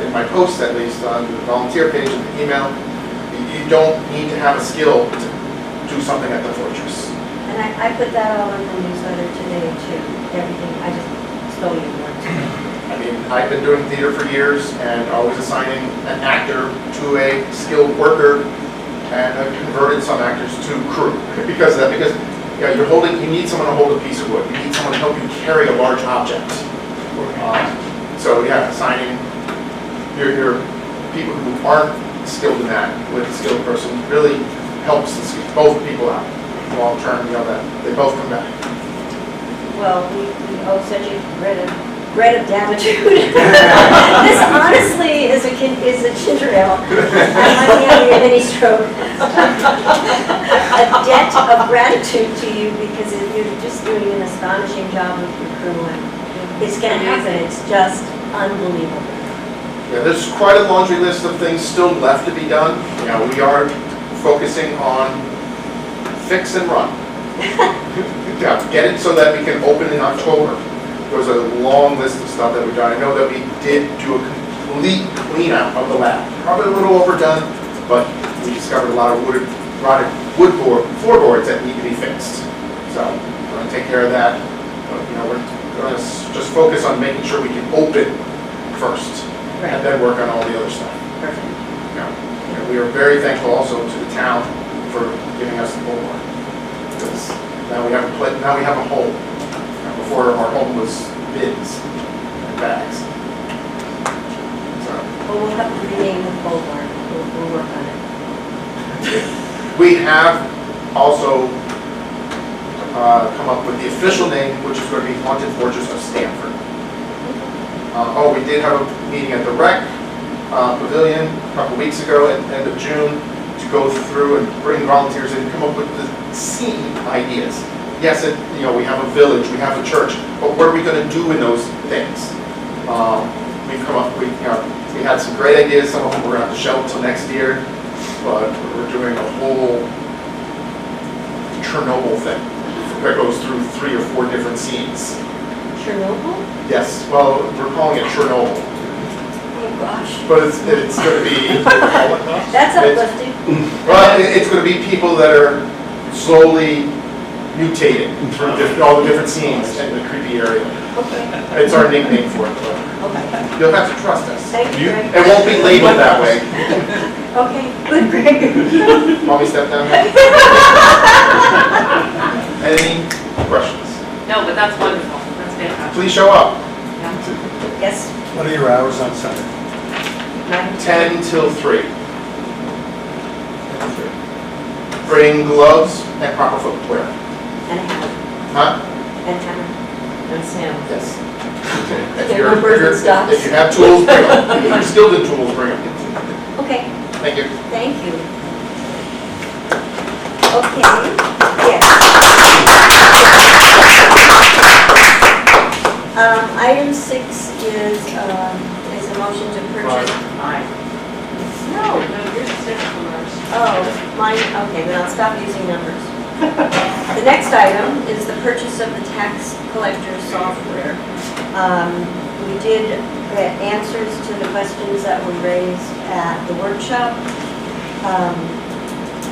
Speaker 9: in my post, at least on the volunteer page and the email, you don't need to have a skill to do something at the fortress.
Speaker 1: And I put that all in the newsletter today too. Everything. I just stole your words.
Speaker 9: I mean, I've been doing theater for years and always assigning an actor to a skilled worker, and I've converted some actors to crew because of that. Because you need someone to hold a piece of wood. You need someone to help you carry a large object. So assigning your people who aren't skilled in that with a skilled person really helps both people out. Long term, that they both come back.
Speaker 1: Well, we owe such a bread of damitude. This honestly is a ginger ale. I'm not having a mini stroke. A debt of gratitude to you because you're just doing an astonishing job with your crew, and it's going to happen. It's just unbelievable.
Speaker 9: Yeah, there's quite a laundry list of things still left to be done. We are focusing on fix and run. Get it so that we can open in October. There's a long list of stuff that we've done. I know that we did do a complete clean out of the lab. Probably a little overdone, but we discovered a lot of rotted wood floorboards that need to be fixed. So we're going to take care of that. But, we're going to just focus on making sure we can open first, and then work on all the other stuff.
Speaker 1: Perfect.
Speaker 9: And we are very thankful also to the town for giving us the boulevard, because now we have a home. Before our home was bins and bags. So.
Speaker 1: Well, we'll have to rename the boulevard. We'll work on it.
Speaker 9: We have also come up with the official name, which is going to be Haunted Fortress of Stanford. We did have a meeting at the Rec Pavilion a couple weeks ago at the end of June to go through and bring volunteers in and come up with the scene ideas. Yes, we have a village, we have a church, but what are we going to do in those things? We've come up, we had some great ideas. Some of them we're going to have to shelve until next year, but we're doing a whole Chernobyl thing that goes through 3 or 4 different scenes.
Speaker 1: Chernobyl?
Speaker 9: Yes, well, we're calling it Chernobyl,
Speaker 1: Oh gosh.
Speaker 9: but it's going to be.
Speaker 1: That's uplifting.
Speaker 9: Well, it's going to be people that are slowly mutating through all the different scenes in the creepy area.
Speaker 1: Okay.
Speaker 9: It's our nickname for it.
Speaker 1: Okay.
Speaker 9: You'll have to trust us.
Speaker 1: Thank you, Greg.
Speaker 9: It won't be labeled that way.
Speaker 1: Okay, good, Greg.
Speaker 9: Want me to step down? Any questions?
Speaker 5: No, but that's wonderful. That's fantastic.
Speaker 9: Please show up.
Speaker 1: Yes.
Speaker 2: What are your hours on Sunday?
Speaker 9: 10 till 3. bring gloves and proper footwear.
Speaker 1: And a hammer,
Speaker 9: Huh?
Speaker 1: and hammer.
Speaker 4: And Sam.
Speaker 9: Yes.
Speaker 1: Okay, numbers and stuff.
Speaker 9: If you have tools, bring them. If you still do tools, bring them.
Speaker 1: Okay,
Speaker 9: Thank you.
Speaker 1: thank you. Okay, yes. Item 6 is a motion to purchase.
Speaker 4: Aye.
Speaker 1: No.
Speaker 5: No, yours is different from ours.
Speaker 1: Oh, mine, okay, then I'll stop using numbers. The next item is the purchase of the tax collector software. We did get answers to the questions that were raised at the workshop.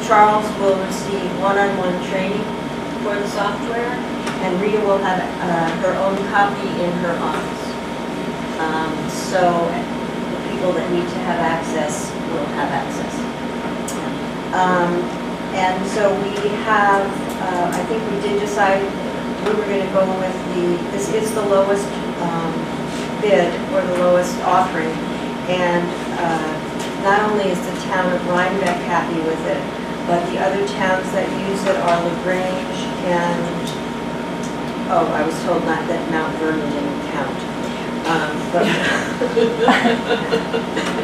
Speaker 1: Charles will receive one-on-one training for the software, and Rita will have her own copy in her office. So the people that need to have access will have access. And so we have, I think we did decide we were going to go with this is the lowest bid or the lowest offering. And not only is the town of Rhinebeck happy with it, but the other towns that use it are LaGrange and, oh, I was told not that Mount Vernon didn't count. But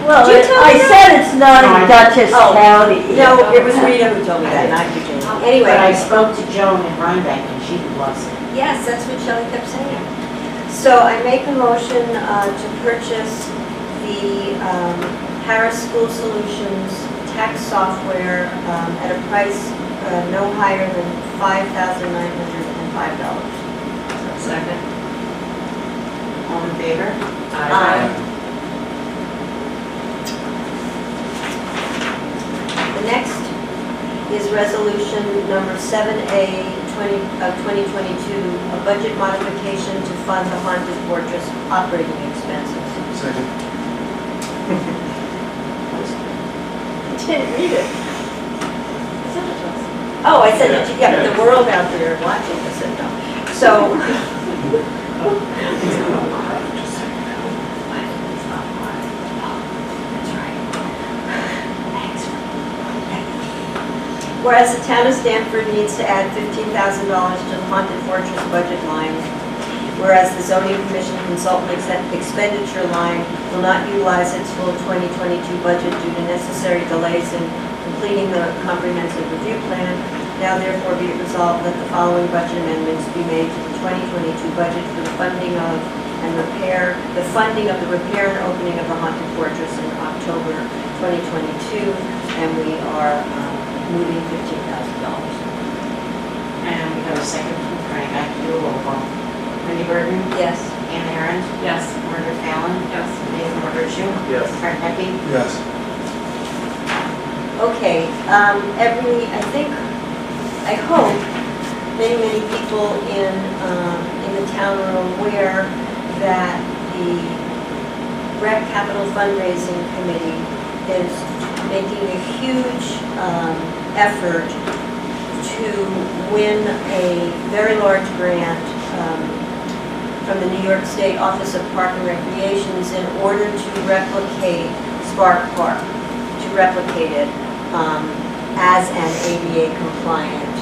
Speaker 3: Well,
Speaker 1: Did you tell
Speaker 3: I
Speaker 1: me
Speaker 3: said it's not in Dutchess
Speaker 1: Oh,
Speaker 3: County.
Speaker 1: no, it was Rita who told me that, not Eugene.
Speaker 4: But I
Speaker 1: Anyway,
Speaker 4: spoke to Joan in Rhinebeck and she loves it.
Speaker 1: yes, that's what Shelley kept saying. So I make a motion to purchase the Harris School Solutions tax software at a price no higher than $5,905.
Speaker 4: Second. All in favor?
Speaker 1: Aye. The next is resolution number 7A of 2022, a budget modification to fund the Haunted Fortress operating expenses.
Speaker 2: Second.
Speaker 1: Didn't read it. Oh, I said it, yeah, but the world out there watching this, and no. So. Whereas the town of Stanford needs to add $15,000 to the Haunted Fortress budget line, whereas the zoning commission consultant expenditure line will not utilize its full 2022 budget due to necessary delays in completing the comprehensive review plan, now therefore be it resolved that the following budget amendments be made to the 2022 budget for the funding of the repair and opening of the Haunted Fortress in October 2022, and we are moving $15,000.
Speaker 4: And we have a second from Frank. I can do a roll call. Wendy Burton?
Speaker 1: Yes.
Speaker 4: Ann Aaron?
Speaker 5: Yes.
Speaker 4: Margaret Fallon?
Speaker 5: Yes.
Speaker 4: Nathan Robertson?
Speaker 6: Yes.
Speaker 4: Fred Pecky?
Speaker 2: Yes.
Speaker 1: Okay, I hope many people in the town are aware that the Rec Capital Fundraising Committee is making a huge effort to win a very large grant from the New York State Office of Park and Recreations in order to replicate Spark Park, to replicate it as an ADA compliant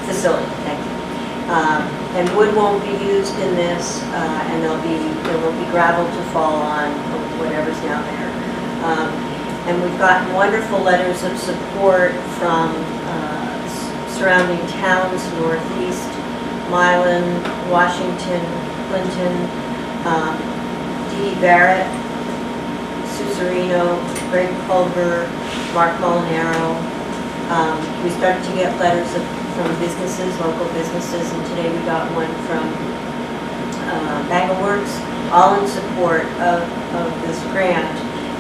Speaker 1: facility. Thank you. And wood won't be used in this, and there will be gravel to fall on whatever's down there. And we've gotten wonderful letters of support from surrounding towns, Northeast, Milan, Washington, Clinton, Dee Dee Barrett, Susurino, Greg Culver, Mark Molinaro. We started to get letters from businesses, local businesses, and today we got one from Bangleworks, all in support of this grant.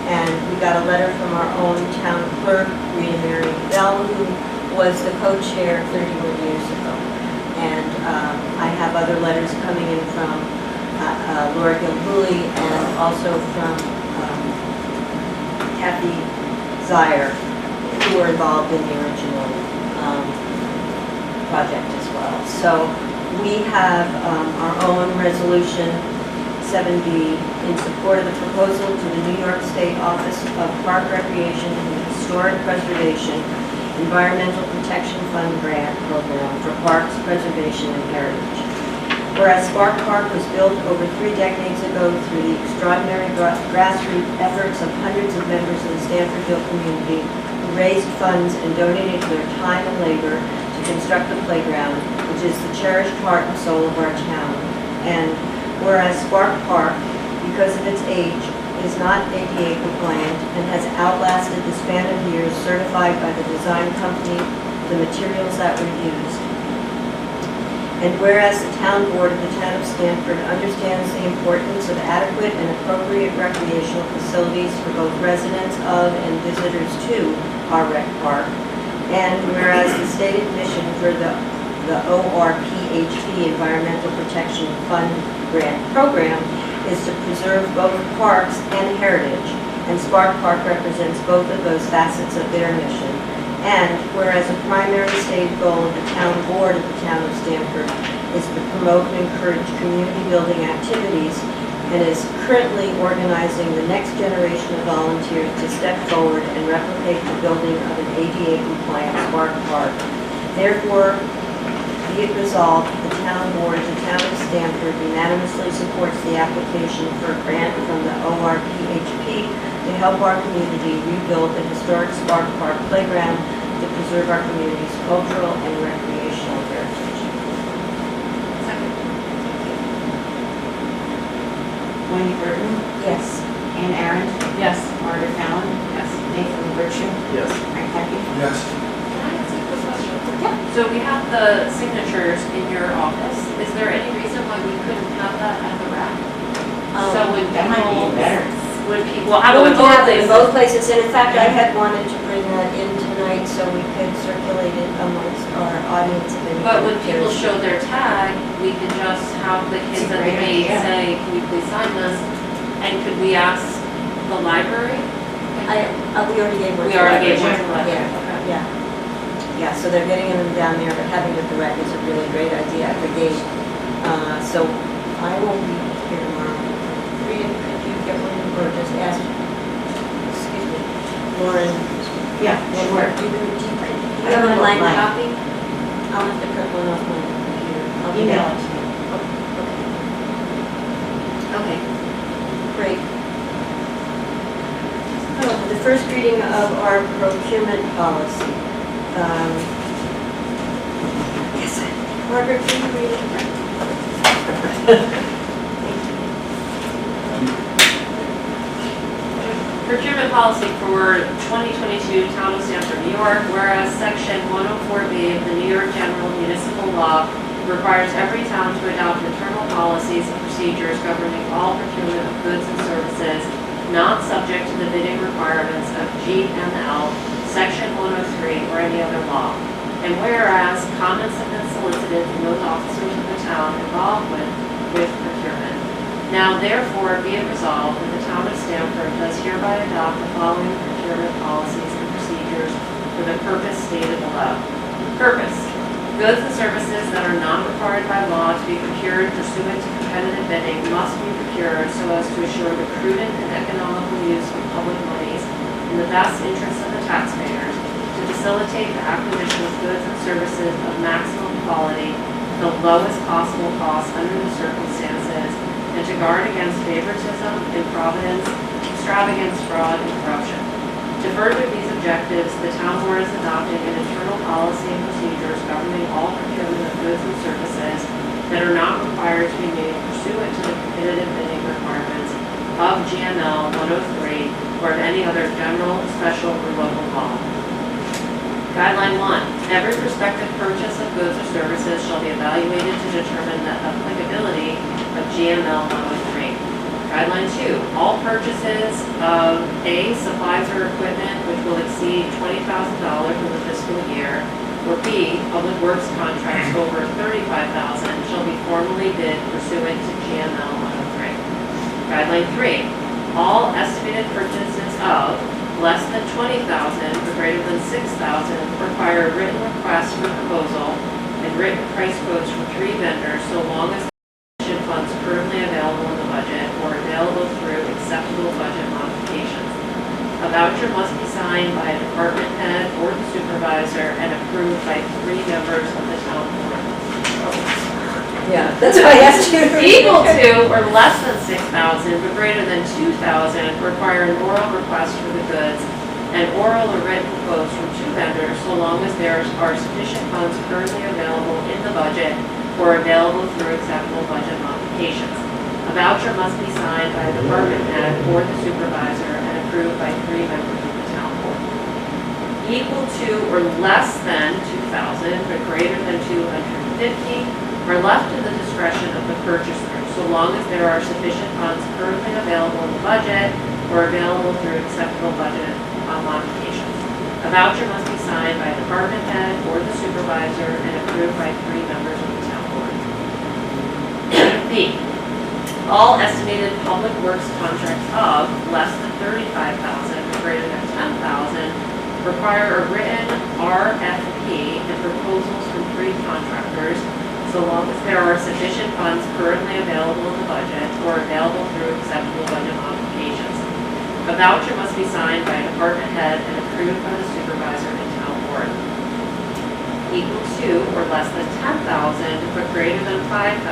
Speaker 1: And we got a letter from our own town clerk, Rita Mary Bell, who was the co-chair 31 years ago. And I have other letters coming in from Laura Gilhooly and also from Kathy Zier, who were involved in the original project as well. So we have our own resolution 7B in support of the proposal to the New York State Office of Park Recreation and Historic Preservation Environmental Protection Fund Grant Program for Parks Preservation and Heritage. Whereas Spark Park was built over 3 decades ago through the extraordinary grassroots efforts of hundreds of members of the Stanfordville community who raised funds and donated their time and labor to construct the playground, which is the cherished heart and soul of our town. And whereas Spark Park, because of its age, is not ADA compliant and has outlasted the span of years certified by the design company for the materials that were used. And whereas the town board of the town of Stanford understands the importance of adequate and appropriate recreational facilities for both residents of and visitors to our rec park. And whereas the stated mission for the ORPHP Environmental Protection Fund Grant Program is to preserve both parks and heritage, and Spark Park represents both of those facets of their mission. And whereas a primary stated goal of the town board of the town of Stanford is to promote and encourage community building activities and is currently organizing the next generation of volunteers to step forward and replicate the building of an ADA compliant Spark Park. Therefore, be it resolved, the town board of the town of Stanford unanimously supports the application for a grant from the ORPHP to help our community rebuild the historic Spark Park playground to preserve our community's cultural and recreational heritage.
Speaker 4: Wendy Burton,
Speaker 1: Yes.
Speaker 4: Ann Aaron,
Speaker 5: Yes.
Speaker 4: Margaret Fallon,
Speaker 5: Yes.
Speaker 4: Nathan Burcham,
Speaker 6: Yes.
Speaker 4: Frank Pepe.
Speaker 9: Yes.
Speaker 5: Can I ask a quick question? So we have the signatures in your office. Is there any reason why we couldn't have that at the rack? So when
Speaker 4: That might
Speaker 5: people,
Speaker 4: be better.
Speaker 5: when people, well, how
Speaker 1: We
Speaker 5: about
Speaker 1: can have it in
Speaker 5: both
Speaker 1: both places, and in fact, I had wanted to bring that in tonight so we could circulate it amongst our audience. If anybody
Speaker 5: But when people
Speaker 1: cares.
Speaker 5: show their tag, we can just have the kids
Speaker 4: It's a
Speaker 5: at the
Speaker 4: great
Speaker 5: gate
Speaker 4: idea.
Speaker 5: say, can you please sign this? And could we ask the library?
Speaker 1: We already gave one.
Speaker 5: We
Speaker 1: to
Speaker 5: already gave
Speaker 1: library.
Speaker 5: one to the library, okay.
Speaker 1: Yeah. Yeah, so they're getting them down there, but having it at the rec is a really great idea at the gate. So I won't be here tomorrow. Rita, could you get one or just ask, excuse me, Lauren?
Speaker 4: Yeah, sure.
Speaker 1: You have an online
Speaker 4: Mine.
Speaker 1: copy? I'll have to print one off my computer. I'll do
Speaker 4: Email
Speaker 1: that.
Speaker 4: it to me.
Speaker 1: Okay, great. Oh, the first reading of our procurement policy. Yes, Margaret, can you read it?
Speaker 5: Procurement policy for 2022 Town of Stanford, New York, whereas Section 104B of the New York General Municipal Law requires every town to adopt internal policies and procedures governing all procurement of goods and services not subject to the bidding requirements of GML, Section 103, or any other law. And whereas comments have been solicited from those officers of the town involved with procurement. Now therefore be it resolved that the town of Stanford does hereby adopt the following procurement policies and procedures for the purpose stated below. Purpose: goods and services that are not required by law to be procured pursuant to competitive bidding must be procured so as to assure the prudent and economical use of public monies in the best interest of the taxpayers, to facilitate the acquisition of goods and services of maximum quality at the lowest possible cost under the circumstances, and to guard against favoritism, improvidence, extravagance, fraud, and corruption. To further these objectives, the town board is adopting an internal policy and procedures governing all procurement of goods and services that are not required to be made pursuant to the competitive bidding requirements of GML 103 or of any other general, special, or local law. Guideline 1. Every prospective purchase of goods or services shall be evaluated to determine the applicability of GML 103. Guideline 2, all purchases of A, supplies or equipment which will exceed $20,000 for the fiscal year, or B, public works contracts over $35,000 shall be formally bid pursuant to GML 103. Guideline 3, all estimated purchases of less than $20,000 or greater than $6,000 require a written request for proposal and written price quotes from 3 vendors so long as funds currently available in the budget voucher must be signed by a department head or the supervisor and approved by 3 members of the town board.
Speaker 1: Yeah, that's why I asked you.
Speaker 5: Equal to or less than 6,000, but greater than 2,000, require an oral request for the goods and oral or written quotes from 2 vendors, so long as there are sufficient funds currently available in the budget or available through acceptable budget modifications. A voucher must be signed by a department head or the supervisor and approved by 3 members of the town board. Equal to or less than 2,000, but greater than 250, are left to the discretion of the purchaser, so long as there are sufficient funds currently available in the budget or available through acceptable budget modifications. A voucher must be signed by a department head or the supervisor and approved by 3 members of the town board. B, all estimated public works contracts of less than 35,000 or greater than 10,000 require a written RFP and proposals from 3 contractors, so long as there are sufficient funds currently available in the budget or available through acceptable budget modifications. A voucher must be signed by a department head and approved by the supervisor and town board. Equal to or less than 10,000, but greater than 5,000,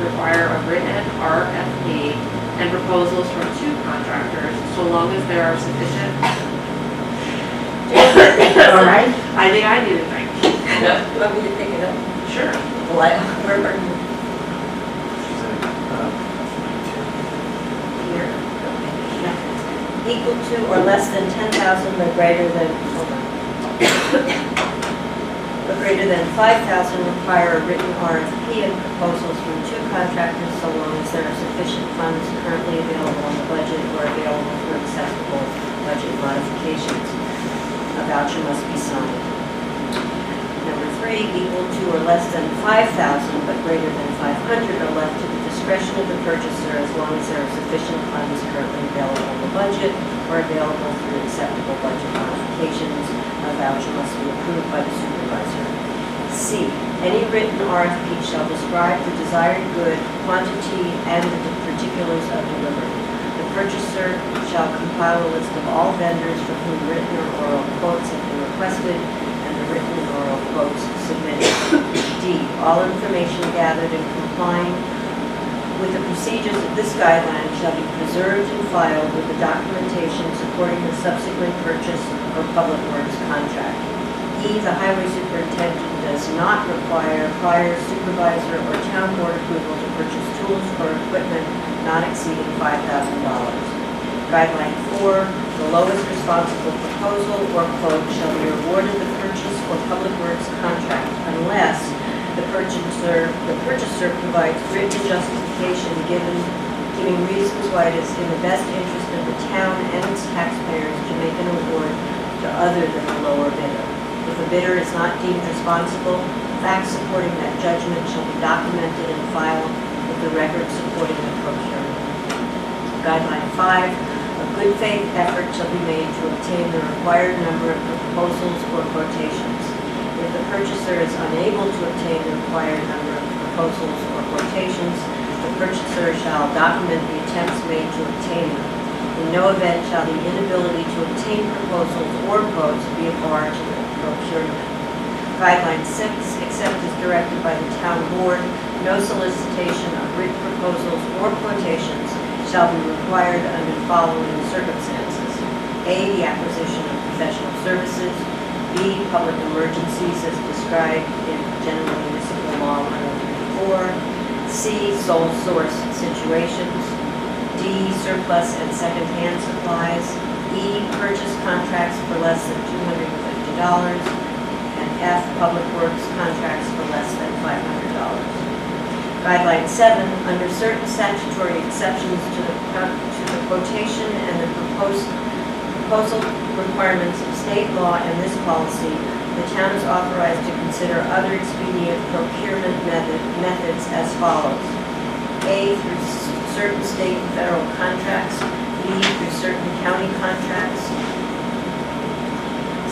Speaker 5: require a written RFP and proposals from 2 contractors, so long as there are sufficient.
Speaker 3: All right.
Speaker 5: I think I need a drink.
Speaker 1: You want me to pick it up?
Speaker 5: Sure.
Speaker 1: Well, where are you? Here? Yeah. Equal to or less than 10,000, but greater than, hold on. But greater than 5,000 require a written RFP and proposals from 2 contractors, so long as there are sufficient funds currently available in the budget or available for acceptable budget modifications. A voucher must be signed. Number 3, equal to or less than 5,000, but greater than 500 are left to the discretion of the purchaser as long as there are sufficient funds currently available in the budget or available through acceptable budget modifications. A voucher must be approved by the supervisor. C, any written RFP shall describe the desired good, quantity, and the particulars of delivery. The purchaser shall compile a list of all vendors for whom written or oral quotes have been requested and the written and oral quotes submitted. D, all information gathered in complying with the procedures of this guideline shall be preserved and filed with the documentation supporting the subsequent purchase or public works contract. E, the highway superintendent does not require prior supervisor or town board approval to purchase tools or equipment not exceeding $5,000. Guideline 4, the lowest responsible proposal or quote shall be awarded the purchase or public works contract unless the purchaser provides written justification giving reasons why it is in the best interest of the town and its taxpayers to make an award to other than the lower bidder. If a bidder is not deemed responsible, facts supporting that judgment shall be documented and filed with the record supporting the procurement. Guideline 5, a good faith effort shall be made to obtain the required number of proposals or quotations. If the purchaser is unable to obtain the required number of proposals or quotations, the purchaser shall document the attempts made to obtain them. In no event shall the inability to obtain proposals or quotes be a bar to the procurement. Guideline 6, except as directed by the town board, no solicitation of written proposals or quotations shall be required under the following circumstances. A, the acquisition of professional services. B, public emergencies as described in General Municipal Law 134. C, sole source situations. D, surplus and second-hand supplies. E, purchase contracts for less than $250. And F, public works contracts for less than $500. Guideline 7, under certain statutory exceptions to the quotation and the proposal requirements of state law and this policy, the town is authorized to consider other expedient procurement methods as follows. A, through certain state and federal contracts. B, through certain county contracts.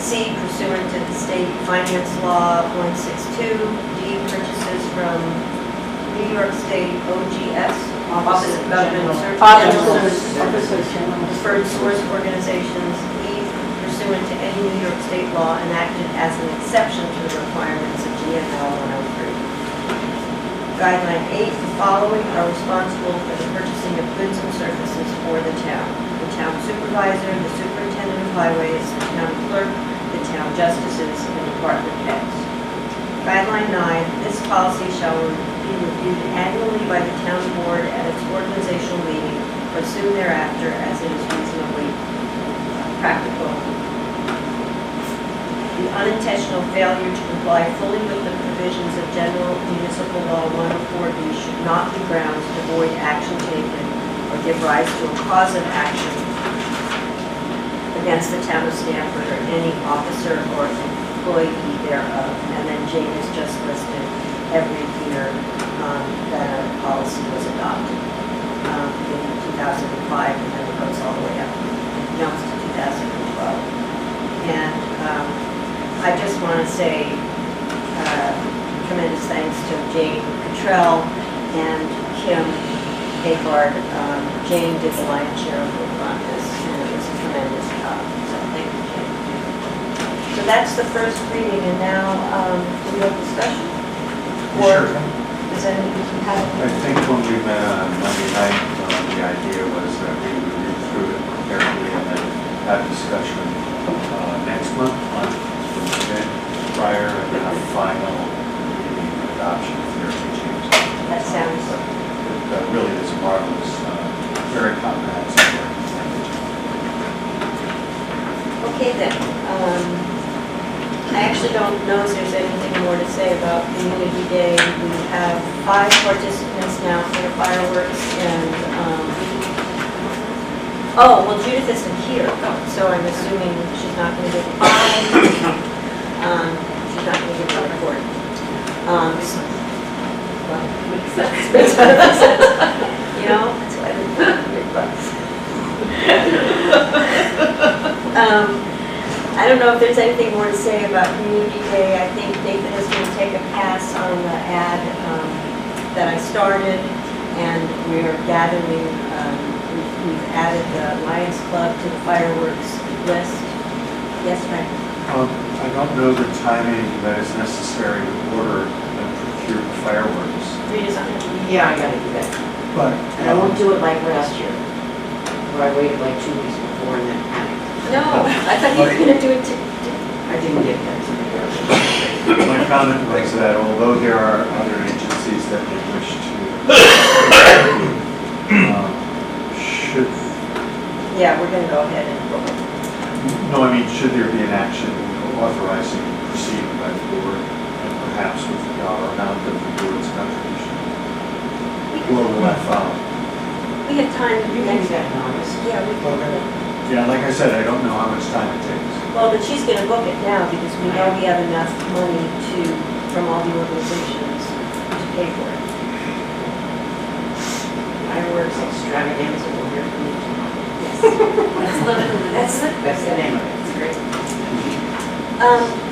Speaker 1: C, pursuant to the state finance law 162. D, purchases from New York State OGS, Office of Government Services, Deferred Source Organizations. E, pursuant to any New York State law enacted as an exception to the requirements of GML 103. Guideline 8, the following are responsible for the purchasing of goods and services for the town. The town supervisor, the superintendent of highways, the town clerk, the town justices, and department heads. Guideline 9, this policy shall be reviewed annually by the town board at its organizational meeting or soon thereafter as it is reasonably practical. The unintentional failure to comply fully with the provisions of General Municipal Law 104B should not be grounds to avoid action taken or give rise to a cause of action against the town of Stanford or any officer or employee thereof. And then Jane has just listed every year that a policy was adopted in 2005, and then it goes all the way up, jumps to 2012. And I just want to say tremendous thanks to Jane Cottrell and Kim Hayford. Jane did the lion's share of work on this, and it was a tremendous job. So thank you, Jane. So that's the first reading, and now do we have discussion?
Speaker 2: Sure.
Speaker 1: Does anyone have?
Speaker 2: I think when we met on Monday night, the idea was that we would read through it carefully and then have discussion next month on Tuesday prior and then a final reading and adoption if there are any changes.
Speaker 1: That sounds.
Speaker 2: It really is marvelous, very comprehensive work.
Speaker 1: Okay then. I actually don't know if there's anything more to say about Community Day. We have 5 participants now for the fireworks, and oh, well, Judith isn't here, so I'm assuming she's not going to give she's not going to give a report. Makes sense. You know, that's why I didn't want to big bucks. I don't know if there's anything more to say about Community Day. I think Nathan is going to take a pass on the ad that I started, and we're gathering, we've added the Lions Club to the fireworks list. Yes, Frank?
Speaker 2: I don't know the timing that is necessary to order and procure the fireworks,
Speaker 1: Redesign it.
Speaker 4: Yeah, I gotta do that.
Speaker 2: but
Speaker 4: And I won't do it like last year, where I waited like 2 weeks before and then panicked.
Speaker 1: No, I thought you were going to do it
Speaker 4: I didn't get that to the
Speaker 2: my comment was that although there are other agencies that may wish to, should,
Speaker 1: Yeah, we're going to go ahead and book it.
Speaker 2: no, I mean, should there be an action authorizing proceeding by the board and perhaps with the dollar amount of the board's contribution? Or will that follow?
Speaker 1: We have time.
Speaker 4: You can do that in August.
Speaker 1: Yeah, we can.
Speaker 2: Yeah, like I said, I don't know how much time it takes.
Speaker 1: Well, but she's going to book it now because we know we have enough money from all the organizations to pay for it.
Speaker 4: Fireworks extravaganza will hear from you tomorrow.
Speaker 1: Yes.
Speaker 4: That's the name of it. It's great.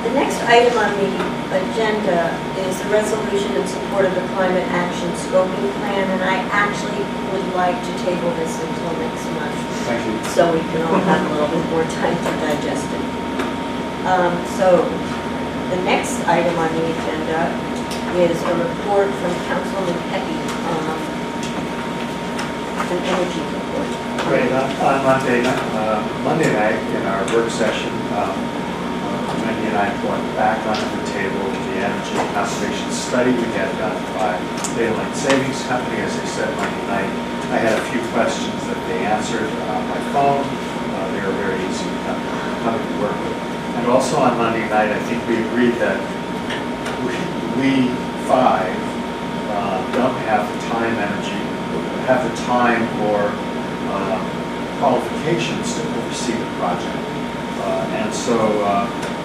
Speaker 1: The next item on the agenda is the resolution in support of the climate action scoping plan, and I actually would like to table this until next month,
Speaker 2: Thank you.
Speaker 1: so we can all have a little bit more time to digest it. So the next item on the agenda is a report from Councilman Pepe, an energy report.
Speaker 2: Great. On Monday night in our work session, Wendy and I brought back onto the table the energy conservation study we had done by Daylight Savings Company. As I said Monday night, I had a few questions that they answered on my phone. They were very easy to come to work with. And also on Monday night, I think we agreed that we 5 don't have the time or qualifications to oversee the project. And so,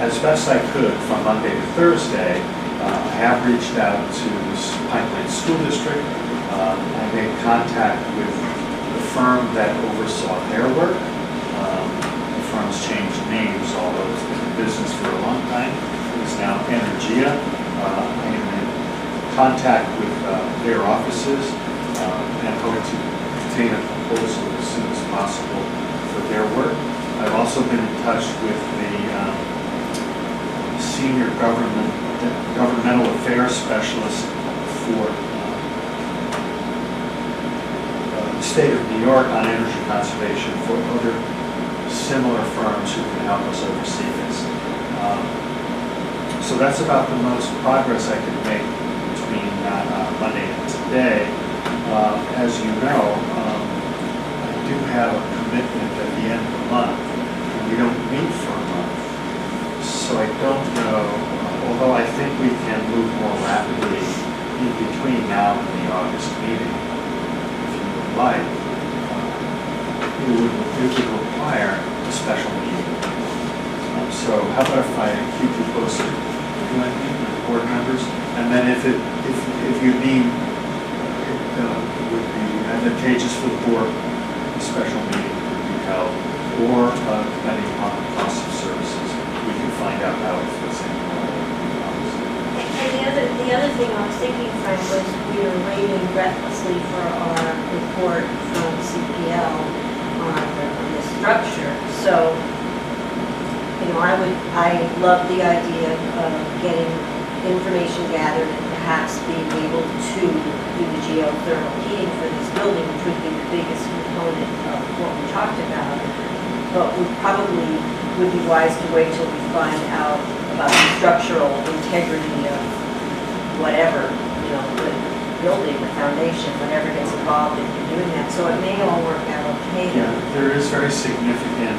Speaker 2: as best I could from Monday to Thursday, I have reached out to the Pine Plain School District. I made contact with the firm that oversaw their work. The firm's changed names, although it's been in business for a long time. It's now Energia. I am in contact with their offices and hope to obtain a proposal as soon as possible for their work. I've also also been in touch with the senior governmental affairs specialist for the state of New York on energy conservation for other similar firms who can help us oversee this. So that's about the most progress I could make between Monday and today. As you know, I do have a commitment at the end of the month, and we don't meet for a month. So I don't know, although I think we can move more rapidly in between now and the August meeting, if you would like. It would require a special meeting. So how about if I keep you posted, board members, and then if you deem it would be advantageous for the board, a special meeting could be held, or depending upon the cost of services, we can find out how it fits in.
Speaker 1: And the other thing I was thinking, Frank, was we were waiting breathlessly for our report from CPL on the structure. So, you know, I love the idea of getting information gathered and perhaps being able to do the geothermal heating for this building, which would be the biggest component of what we talked about. But we probably would be wise to wait till we find out about the structural integrity of whatever, you know, the building, the foundation, whatever gets involved in doing that. So it may all work out okay.
Speaker 2: Yeah, there is very significant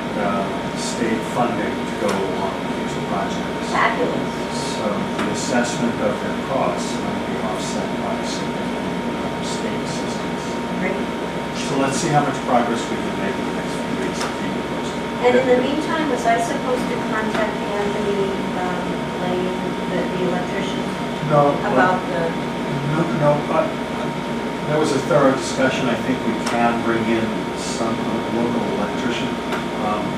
Speaker 2: state funding to go along with these projects.
Speaker 1: Fabulous.
Speaker 2: So the assessment of their costs might be offset by significant state assistance.
Speaker 1: Great.
Speaker 2: So let's see how much progress we can make in the next few weeks and keep it posted.
Speaker 1: And in the meantime, was I supposed to contact Anthony Lane, the electrician,
Speaker 2: No,
Speaker 1: about the,
Speaker 2: but there was a thorough discussion. I think we can bring in some local electrician.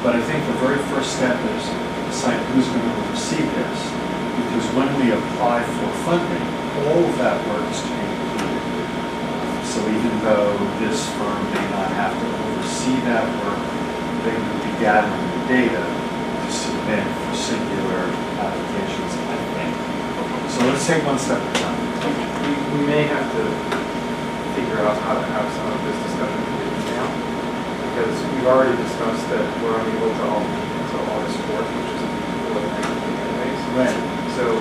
Speaker 2: But I think the very first step is decide who's going to receive this. Because when we apply for funding, all of that work is to be included. So even though this firm may not have to oversee that work, they would be gathering the data to submit for singular applications, I think. So let's take one step at a time.
Speaker 6: We may have to figure out how to have some of this discussion now, because we've already discussed that we're unable to all meet until August 4th, which is before the next meeting anyways.
Speaker 2: Right.
Speaker 6: So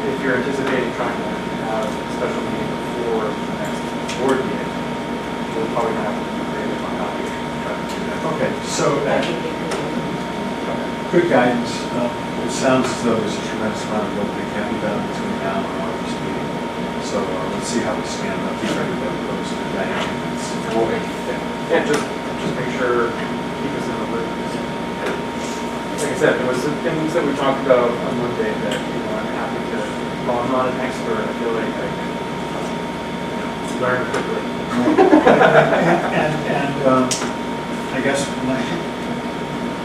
Speaker 6: if you're anticipating trying to have a special meeting before the next board meeting, we'll probably have to be creative on how we try to do that.
Speaker 2: Okay, so
Speaker 1: that would be good.
Speaker 2: good guidance. It sounds as though there's a tremendous amount of work that can be done between now and our August meeting. So let's see how we stand. I'll keep everybody posted.
Speaker 6: Yeah, just make sure, keep us in the loop. Like I said, there was some things that we talked about on Monday that, you know, I'm happy to, while I'm not an expert, I feel like I can, learn quickly.
Speaker 2: And I guess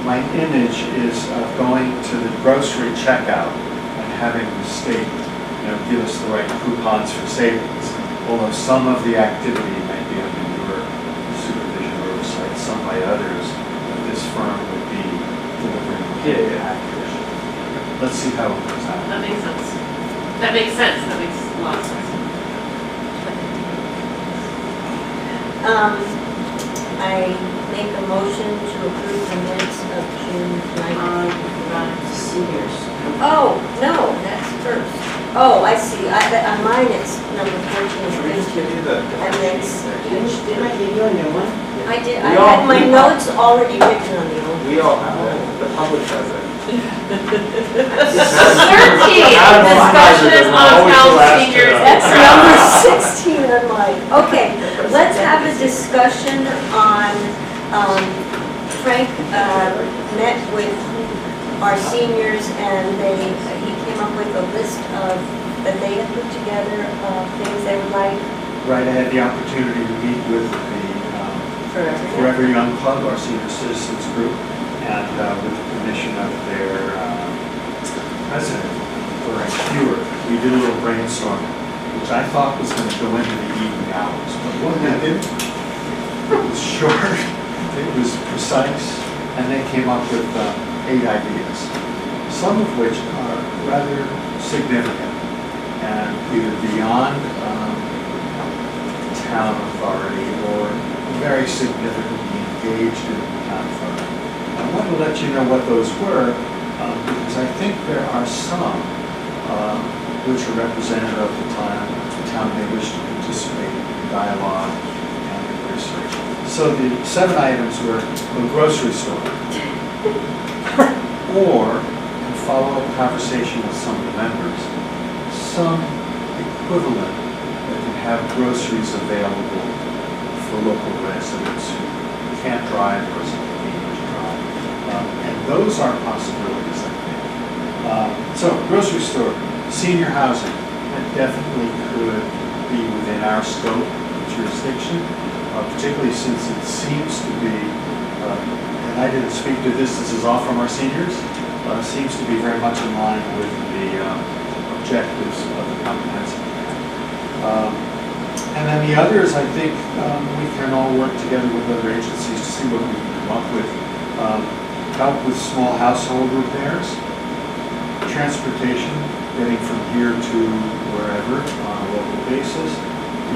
Speaker 2: my image is of going to the grocery checkout and having the state, you know, give us the right coupons for savings. Although some of the activity may be under your supervision or oversight, some by others, but this firm would be delivering the package. Let's see how it goes out.
Speaker 5: That makes sense. That makes sense. That makes a lot of sense.
Speaker 1: I make a motion to approve the minutes of June 19th.
Speaker 4: Seniors.
Speaker 1: Oh, no, that's first. Oh, I see. On mine, it's number 14 and 15. And then
Speaker 4: Didn't I give you a new one?
Speaker 1: I did, I had my notes already written on the old.
Speaker 6: We all have it, the public has it.
Speaker 5: 13, discussion on town seniors.
Speaker 1: That's number 16 on mine. Okay, let's have a discussion on, Frank met with our seniors and he came up with a list of, that they had put together of things they would like.
Speaker 2: Right, I had the opportunity to meet with the Forever Young Club, our senior citizens group, and with the permission of their president, Lorraine Hewitt, we did a little brainstorming, which I thought was going to go into the evening hours, but what it didn't. It was short, it was precise, and they came up with 8 ideas, some of which are rather significant and either beyond town authority or very significantly engaged in town authority. I want to let you know what those were because I think there are some which are representative of the town they wish to participate in dialogue and in research. So the 7 items were a grocery store, or, in follow-up conversation with some of the members, some equivalent that can have groceries available for local residents who can't drive or is inconvenient to drive. And those are possibilities, I think. So, grocery store, senior housing, that definitely could be within our scope of jurisdiction, particularly since it seems to be, and I didn't speak to this is all from our seniors, seems to be very much in line with the objectives of the comprehensive plan. And then the others, I think we can all work together with other agencies to see what we can come up with. Help with small household repairs, transportation, getting from here to wherever on a local basis,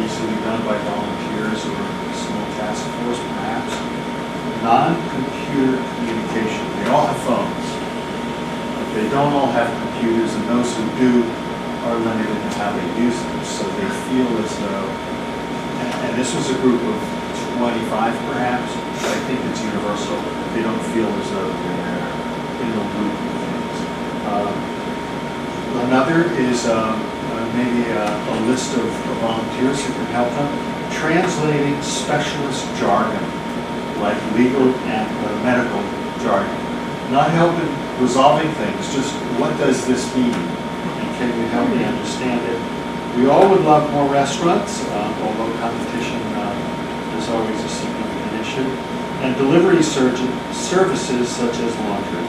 Speaker 2: easily done by volunteers or a small task force perhaps. Non-computer communication, they all have phones. But they don't all have computers, and those who do are limited in how they use them. So they feel as though, and this was a group of 25 perhaps, but I think it's universal, they don't feel as though they're in the loop of things. Another is maybe a list of volunteers who can help them translating specialist jargon, like legal and medical jargon. Not helping resolving things, just what does this mean? And can you help me understand it? We all would love more restaurants, although competition is always a significant issue. And delivery services such as laundry.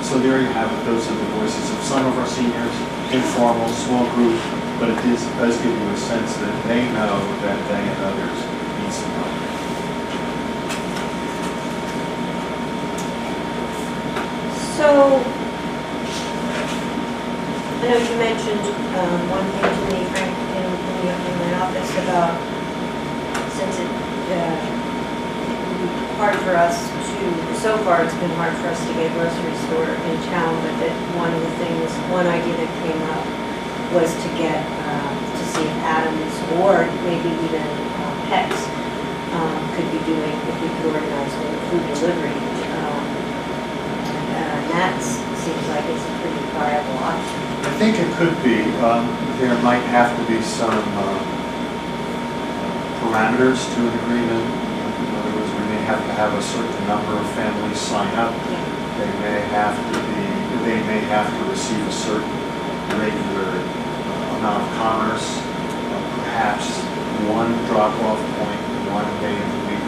Speaker 2: So there you have it. Those are the voices of some of our seniors, informal, small group, but it does give you a sense that they know that they and others need some help.
Speaker 1: So, I know you mentioned one thing to me, Frank, in my office about, since it hard for us to, so far it's been hard for us to get a grocery store in town, but that one of the things, one idea that came up was to get, to see if Adams or maybe even Pecs could be doing, if we could organize food delivery. And that seems like it's a pretty viable option.
Speaker 2: I think it could be. There might have to be some parameters to an agreement. In other words, we may have to have a certain number of families sign up. They may have to receive a certain regular amount of commerce, perhaps one drop-off point, one day in the week.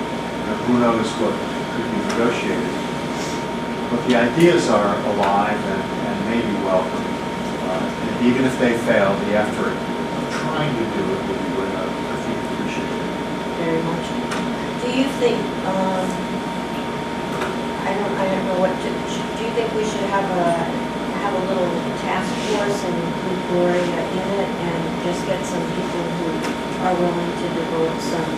Speaker 2: Who knows what could be negotiated. But the ideas are alive and may be welcome. And even if they fail, the effort of trying to do it will be I think appreciated.
Speaker 1: Very much. Do you think, I don't know what to, do you think we should have a little task force and include Gloria in it and just get some people who are willing to devote some?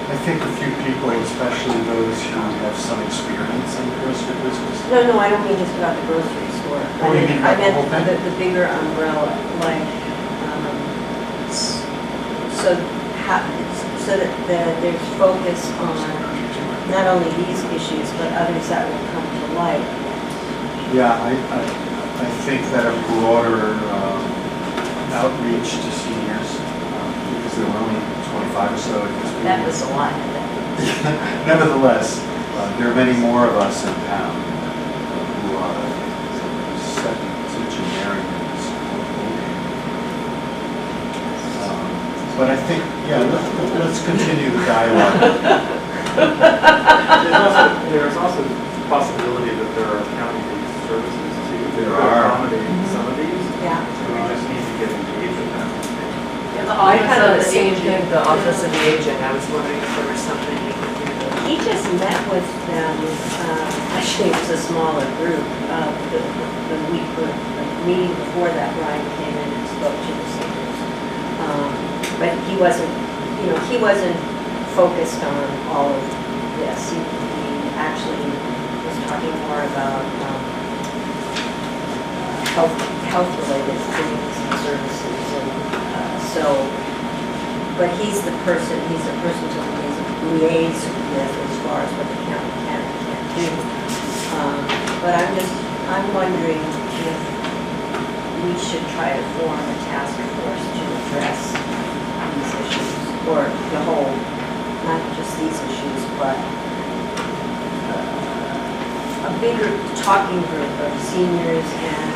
Speaker 2: I think a few people, especially those who have some experience in the grocery business.
Speaker 1: No, I don't mean just about the grocery store.
Speaker 2: Oh, you mean about the whole thing?
Speaker 1: The bigger umbrella, like, so that there's focus on not only these issues, but others that will come to light.
Speaker 2: Yeah, I think that a broader outreach to seniors, because there were only 25 or so at this meeting.
Speaker 4: That was a lot.
Speaker 2: Nevertheless, there are many more of us in town who are septuagenarians. But I think, yeah, let's continue the dialogue.
Speaker 6: There's also the possibility that there are county-based services too.
Speaker 2: There
Speaker 6: that
Speaker 2: are.
Speaker 6: accommodate some of these.
Speaker 1: Yeah.
Speaker 6: So we just need to get engaged with them.
Speaker 3: I had the same thing, the Office of the Aging, I was wondering if there was something we could do to
Speaker 1: he just met with them, actually it was a smaller group, the week, the meeting before that, Ryan came in and spoke to the seniors. But he wasn't, he wasn't focused on all of this. He actually was talking more about health-related things and services, and but he's a person to liaise with as far as what the county can and can't do. But I'm wondering if we should try to form a task force to address these issues, or the whole, not just these issues, but a bigger talking group of seniors and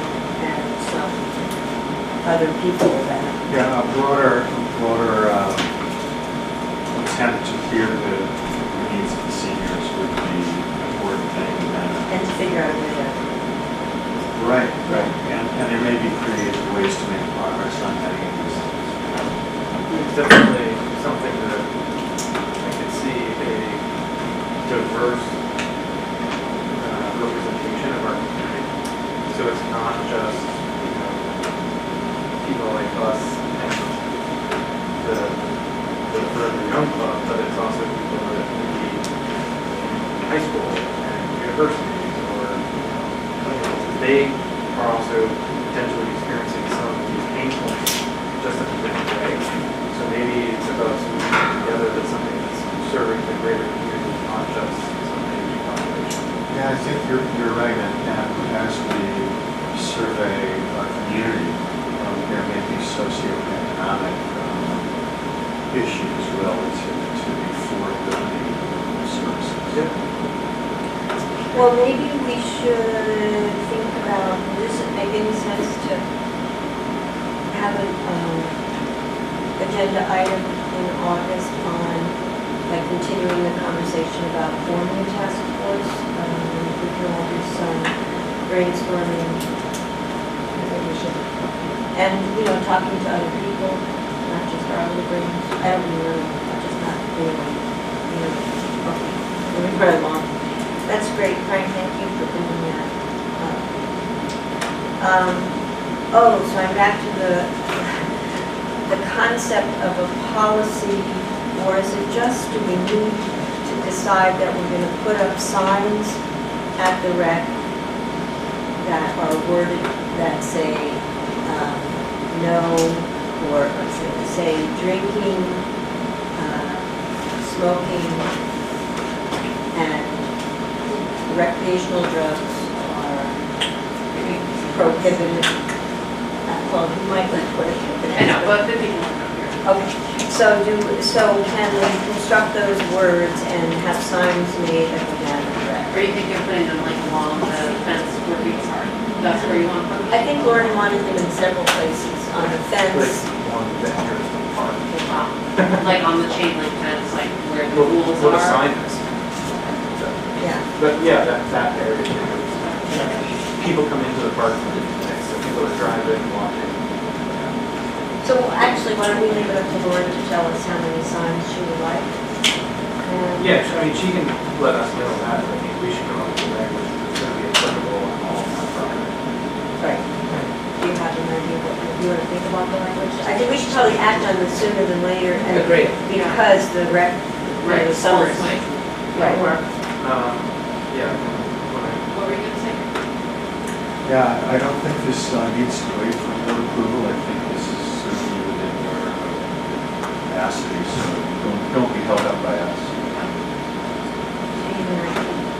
Speaker 1: some other people that.
Speaker 2: Yeah, a broader attempt to hear the needs of the seniors would be an important thing.
Speaker 1: And to figure out a way to.
Speaker 2: Right. And there may be creative ways to make progress on getting at these things.
Speaker 6: It's definitely something that I could see a diverse representation of our community. So it's not just, people like us and the Forever Young Club, but it's also people that would be in high school and universities or, they are also potentially experiencing some of these pain points just in a different way. So maybe it's about moving together that's something that's serving the greater community, not just some aging population.
Speaker 2: Yeah, I think you're right, and as we survey our community, there may be socioeconomic issues relative to the affordability of services.
Speaker 1: Well, maybe we should think about, does it make any sense to have an agenda item in August on, like, continuing the conversation about forming a task force? We can all do some brainstorming. I think we should. And, talking to other people, not just our own brains. I don't mean just not doing, okay, moving right along. That's great, Frank, thank you for doing that. So I'm back to the concept of a policy, or is it just, do we need to decide that we're going to put up signs at the rec that are worded, that say no, or say drinking, smoking, and recreational drugs are prohibited. Well, you might let put it.
Speaker 5: I know, but the people don't know here.
Speaker 1: Okay, so can we construct those words and have signs made at the end of that?
Speaker 5: Or you think you're putting them like along the fence where people are? That's where you want them?
Speaker 1: I think Lauren wanted them in several places, on the
Speaker 6: Like
Speaker 1: fence.
Speaker 6: one that enters the park.
Speaker 5: Like on the chain link fence, like where the rules
Speaker 6: What a
Speaker 5: are.
Speaker 6: sign is. But yeah, that area. People come into the park from different things, so people are driving, walking.
Speaker 1: So actually, why don't we leave it up to Lauren to tell us how many signs she would like? And-
Speaker 6: Yeah, she can let us know that, I think we should come up with language that's going to be applicable on all of our property.
Speaker 1: Right. Do you have an idea what you want to think about the language? I think we should probably act on this sooner than later. And
Speaker 3: Agreed.
Speaker 1: because the rec,
Speaker 5: Right,
Speaker 1: the
Speaker 5: sounds
Speaker 1: summer's.
Speaker 5: like.
Speaker 1: Right.
Speaker 6: Yeah.
Speaker 5: What were you gonna say?
Speaker 2: Yeah, I don't think this needs to wait for board approval. I think this is certainly within your capacity, so don't be held up by us.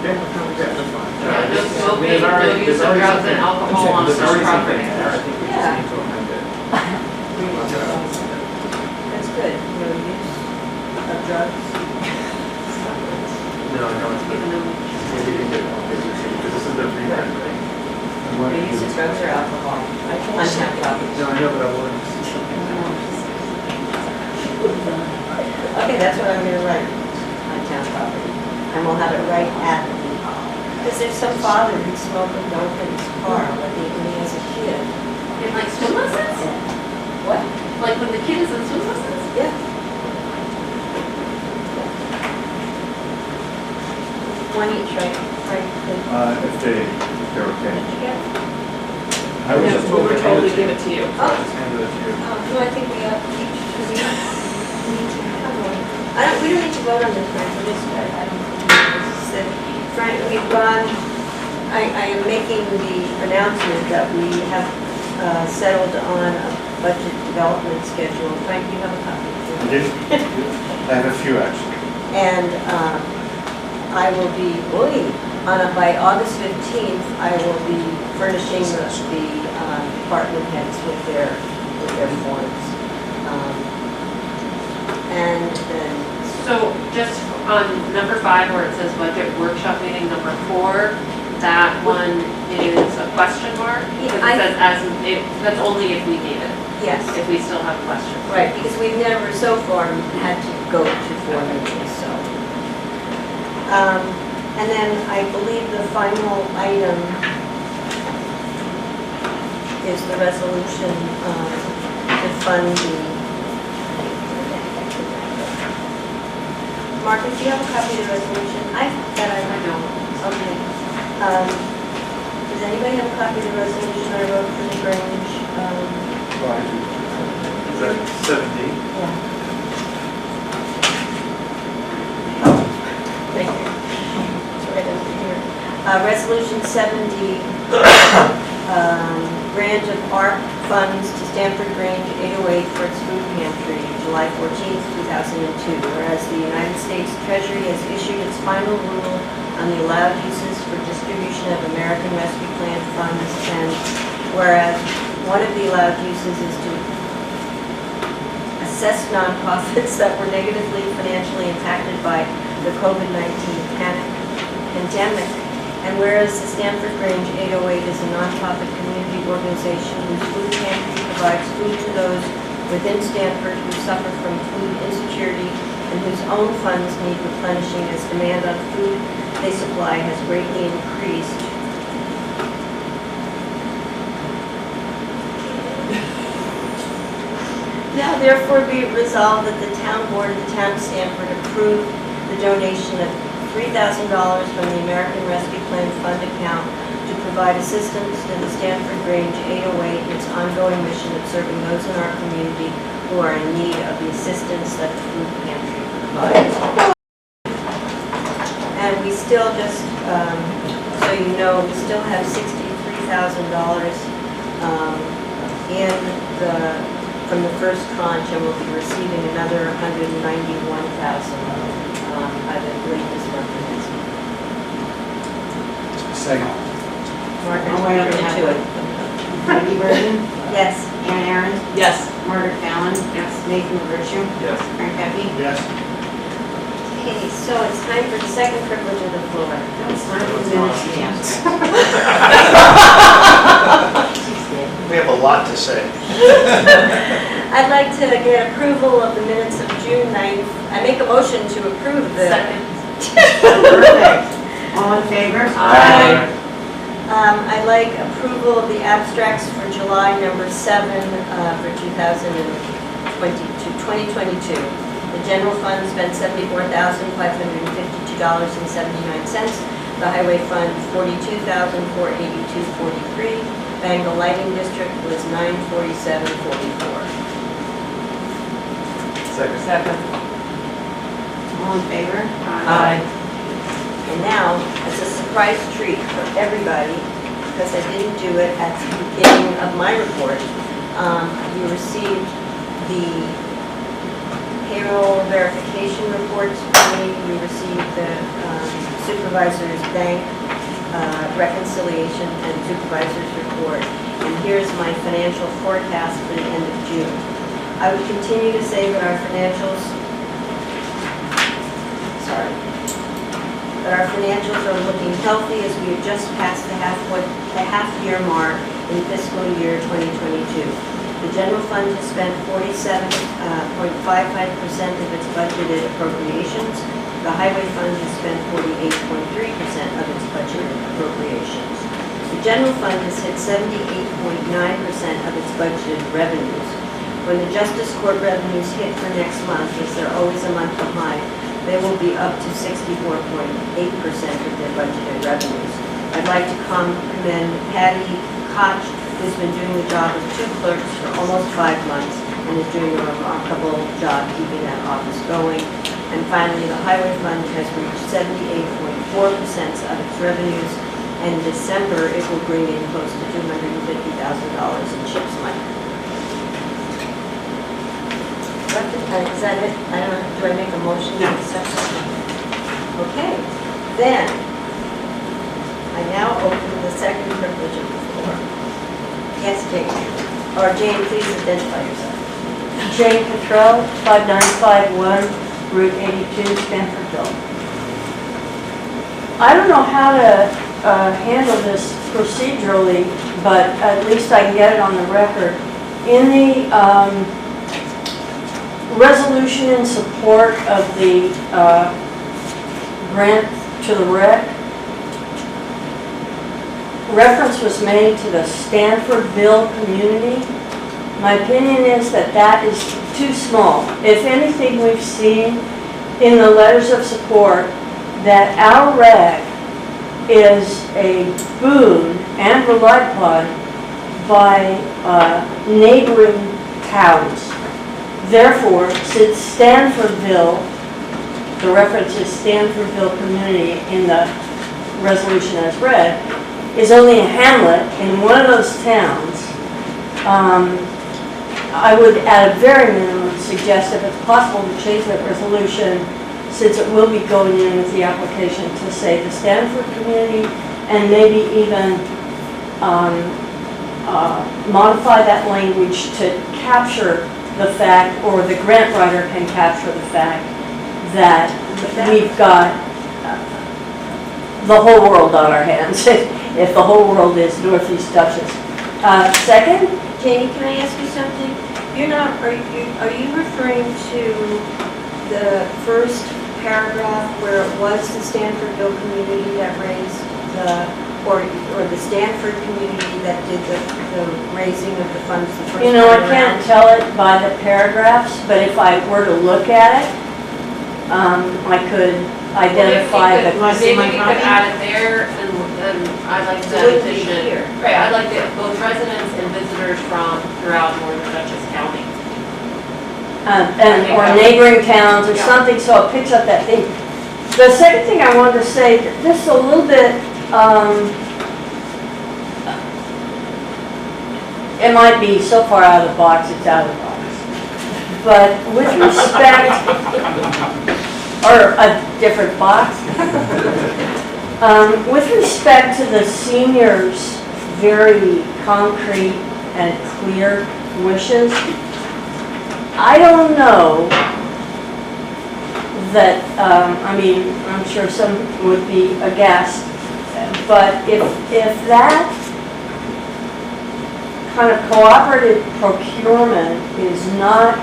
Speaker 6: Yeah, that's fine.
Speaker 5: Yeah, no
Speaker 6: There's
Speaker 5: smoking, no
Speaker 6: already-
Speaker 5: use
Speaker 6: there's
Speaker 5: of
Speaker 6: already
Speaker 5: drugs and
Speaker 6: something-
Speaker 5: alcohol on
Speaker 6: There's
Speaker 5: such
Speaker 6: already something
Speaker 5: property.
Speaker 6: there, I think we just
Speaker 1: Yeah.
Speaker 6: need to amend it.
Speaker 1: That's good. No use of drugs.
Speaker 6: No, it's good.
Speaker 5: Even though
Speaker 6: Maybe you can get one, because this is the reprint, right?
Speaker 1: No use of drugs or alcohol. On town property.
Speaker 6: No, I know, but I wanted to see something.
Speaker 1: Okay, that's what I'm gonna write on town property. And we'll have it right at the, because there's some father who'd smoke a dope in his car when he was a kid.
Speaker 5: In like swim lessons?
Speaker 1: What?
Speaker 5: Like when the kid is in swim lessons?
Speaker 1: Yeah. one each, right? Right.
Speaker 2: If they're okay.
Speaker 1: Did you get it?
Speaker 2: I was just
Speaker 5: We were told to give it to you.
Speaker 6: I just handed it to you.
Speaker 1: No, I think we have each, because we need to have one. We don't need to vote on this, Frank, we just, I don't think this is it. Frank, we've gone, I am making the announcement that we have settled on a budget development schedule. Frank, you have a copy?
Speaker 2: I did. I have a few, actually.
Speaker 1: And I will be, by August 15th, I will be furnishing the department heads with their forms. And then,
Speaker 5: So just on number 5 where it says budget workshop meeting number 4, that one is a question mark? Because it says that's only if we need it,
Speaker 1: yes,
Speaker 5: if we still have questions.
Speaker 1: right, because we've never so far had to go to 4 meetings, so. And then I believe the final item is the resolution to fund the. Marcus, do you have a copy of the resolution? I don't. Okay. Does anybody have a copy of the resolution I wrote for the Grange?
Speaker 6: Is that 17?
Speaker 1: Yeah. Thank you. It's right over here. Resolution 70, grant of ARP funds to Stanford Grange 808 for its food pantry, July 14th, 2002. Whereas the United States Treasury has issued its final rule on the allowed uses for distribution of American Rescue Plan funds, and whereas one of the allowed uses is to assess nonprofits that were negatively financially impacted by the COVID-19 pandemic, and whereas the Stanford Grange 808 is a nonprofit community organization whose food pantry provides food to those within Stanford who suffer from food insecurity and whose own funds need replenishing as demand on food they supply has greatly increased. Now therefore be it resolved that the town board of the town of Stanford approve the donation of $3,000 from the American Rescue Plan Fund account to provide assistance to the Stanford Grange 808 in its ongoing mission of serving those in our community who are in need of the assistance that the food pantry provides. And we still just, so you know, we still have $63,000 from the first tranche, and we'll be receiving another $191,000 I believe this month.
Speaker 2: Second.
Speaker 4: I'll wait into it. Wendy Burton,
Speaker 1: Yes.
Speaker 4: Ann Aaron,
Speaker 5: Yes.
Speaker 4: Margaret Fallon, Nathan Virtue,
Speaker 6: Yes.
Speaker 4: Frank Pepe.
Speaker 2: Yes.
Speaker 1: Okay, so it's time for the second privilege of the floor.
Speaker 4: It's time for the minutes dance.
Speaker 3: We have a lot to say.
Speaker 1: I'd like to get approval of the minutes of June 9th. I make a motion to approve the.
Speaker 5: Second.
Speaker 4: Perfect. All in favor?
Speaker 1: Aye. I'd like approval of the abstracts for July number 7 for 2022. The general fund spent $74,552.79. The highway fund, $42,482.43. Bengal Lighting District was $947.44.
Speaker 6: Second.
Speaker 4: All in favor?
Speaker 1: And now, as a surprise treat for everybody, because I didn't do it at the beginning of my report, you received the payroll verification reports for me. You received the supervisor's bank reconciliation and supervisor's report. And here's my financial forecast for the end of June. I would continue to say that our financials are looking healthy as we have just passed the half-year mark in fiscal year 2022. The general fund has spent 47.55% of its budgeted appropriations. The highway fund has spent 48.3% of its budgeted appropriations. The general fund has hit 78.9% of its budgeted revenues. When the Justice Court revenues hit for next month, as they're always a month behind, they will be up to 64.8% of their budgeted revenues. I'd like to commend Patty Koch, who's been doing the job of 2 clerks for almost 5 months and is doing a remarkable job keeping that office going. And finally, the highway fund has reached 78.4% of its revenues, and in December, it will bring in close to $250,000 in CHIPS money. Is that it? I don't know, do I make a motion?
Speaker 4: No.
Speaker 1: Okay, then, I now open the second privilege of the floor. Yes, Jane. Or Jane, please identify yourself.
Speaker 3: Jane Cottrell, 5951 Route 82, Stanfordville. I don't know how to handle this procedurally, but at least I can get it on the record. In the resolution in support of the grant to the rec, reference was made to the Stanfordville community. My opinion is that that is too small. If anything, we've seen in the letters of support that our rec is a boon and relied upon by neighboring towns. Therefore, since Stanfordville, the reference is Stanfordville community in the resolution as read, is only a hamlet in one of those towns, I would at a very minimum suggest if it's possible to change that resolution, since it will be going in with the application, to say the Stanford community, and maybe even modify that language to capture the fact, or the grant writer can capture the fact that we've got the whole world on our hands, if the whole world is Northeast Dutchess. Second,
Speaker 1: Janie, can I ask you something? You're not, are you referring to the first paragraph where it was the Stanfordville community that raised the, or the Stanford community that did the raising of the funds the first time
Speaker 3: you know, I
Speaker 1: around?
Speaker 3: can't tell it by the paragraphs, but if I were to look at it, I could identify the.
Speaker 5: Maybe we could add it there, and I'd like to
Speaker 1: Wouldn't be
Speaker 5: addition.
Speaker 1: here.
Speaker 5: Right, I'd like both residents and visitors from throughout northern Dutchess County.
Speaker 3: Or neighboring towns or
Speaker 5: Yeah.
Speaker 3: something, so it picks up that thing. The second thing I wanted to say, this is a little bit, it might be so far out of the box, it's out of the box. But with respect, or a different box. With respect to the seniors' very concrete and clear wishes, I don't know that, I mean, I'm sure some would be aghast, but if that kind of cooperative procurement is not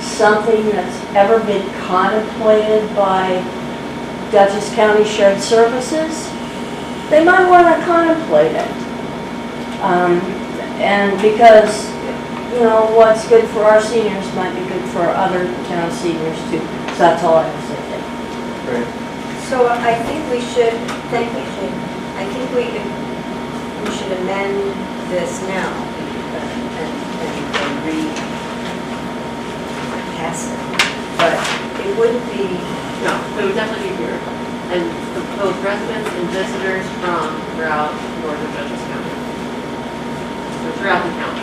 Speaker 3: something that's ever been contemplated by Dutchess County Shared Services, they might want to contemplate it. And because, you know, what's good for our seniors might be good for other town seniors too. So that's all I have to say.
Speaker 6: Great.
Speaker 1: So I think we should, thank you, Jane. I think we should amend this now and repass it. But it wouldn't be,
Speaker 5: No, it would definitely be here. And both residents and visitors from throughout northern Dutchess County. So throughout the county.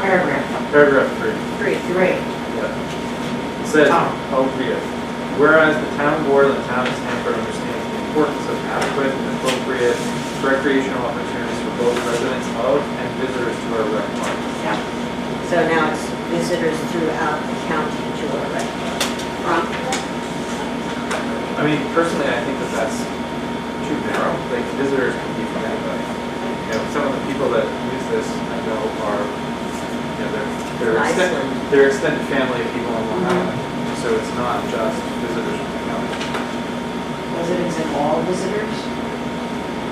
Speaker 4: Paragraph.
Speaker 6: Paragraph 3.
Speaker 4: 3.
Speaker 6: It says, I'll read it. Whereas the town board of the town of Stanford understands the importance of adequate and appropriate recreational opportunities for both residents of and visitors to our rec park.
Speaker 1: so now it's visitors throughout the county to our rec park.
Speaker 6: I mean, personally, I think that that's too narrow. Like, visitors can be from anybody. You know, some of the people that use this, I know, are, you know,
Speaker 1: Nice.
Speaker 6: they're extended family of people on Long Island. So it's not just visitors from the county.
Speaker 4: Residents and all visitors?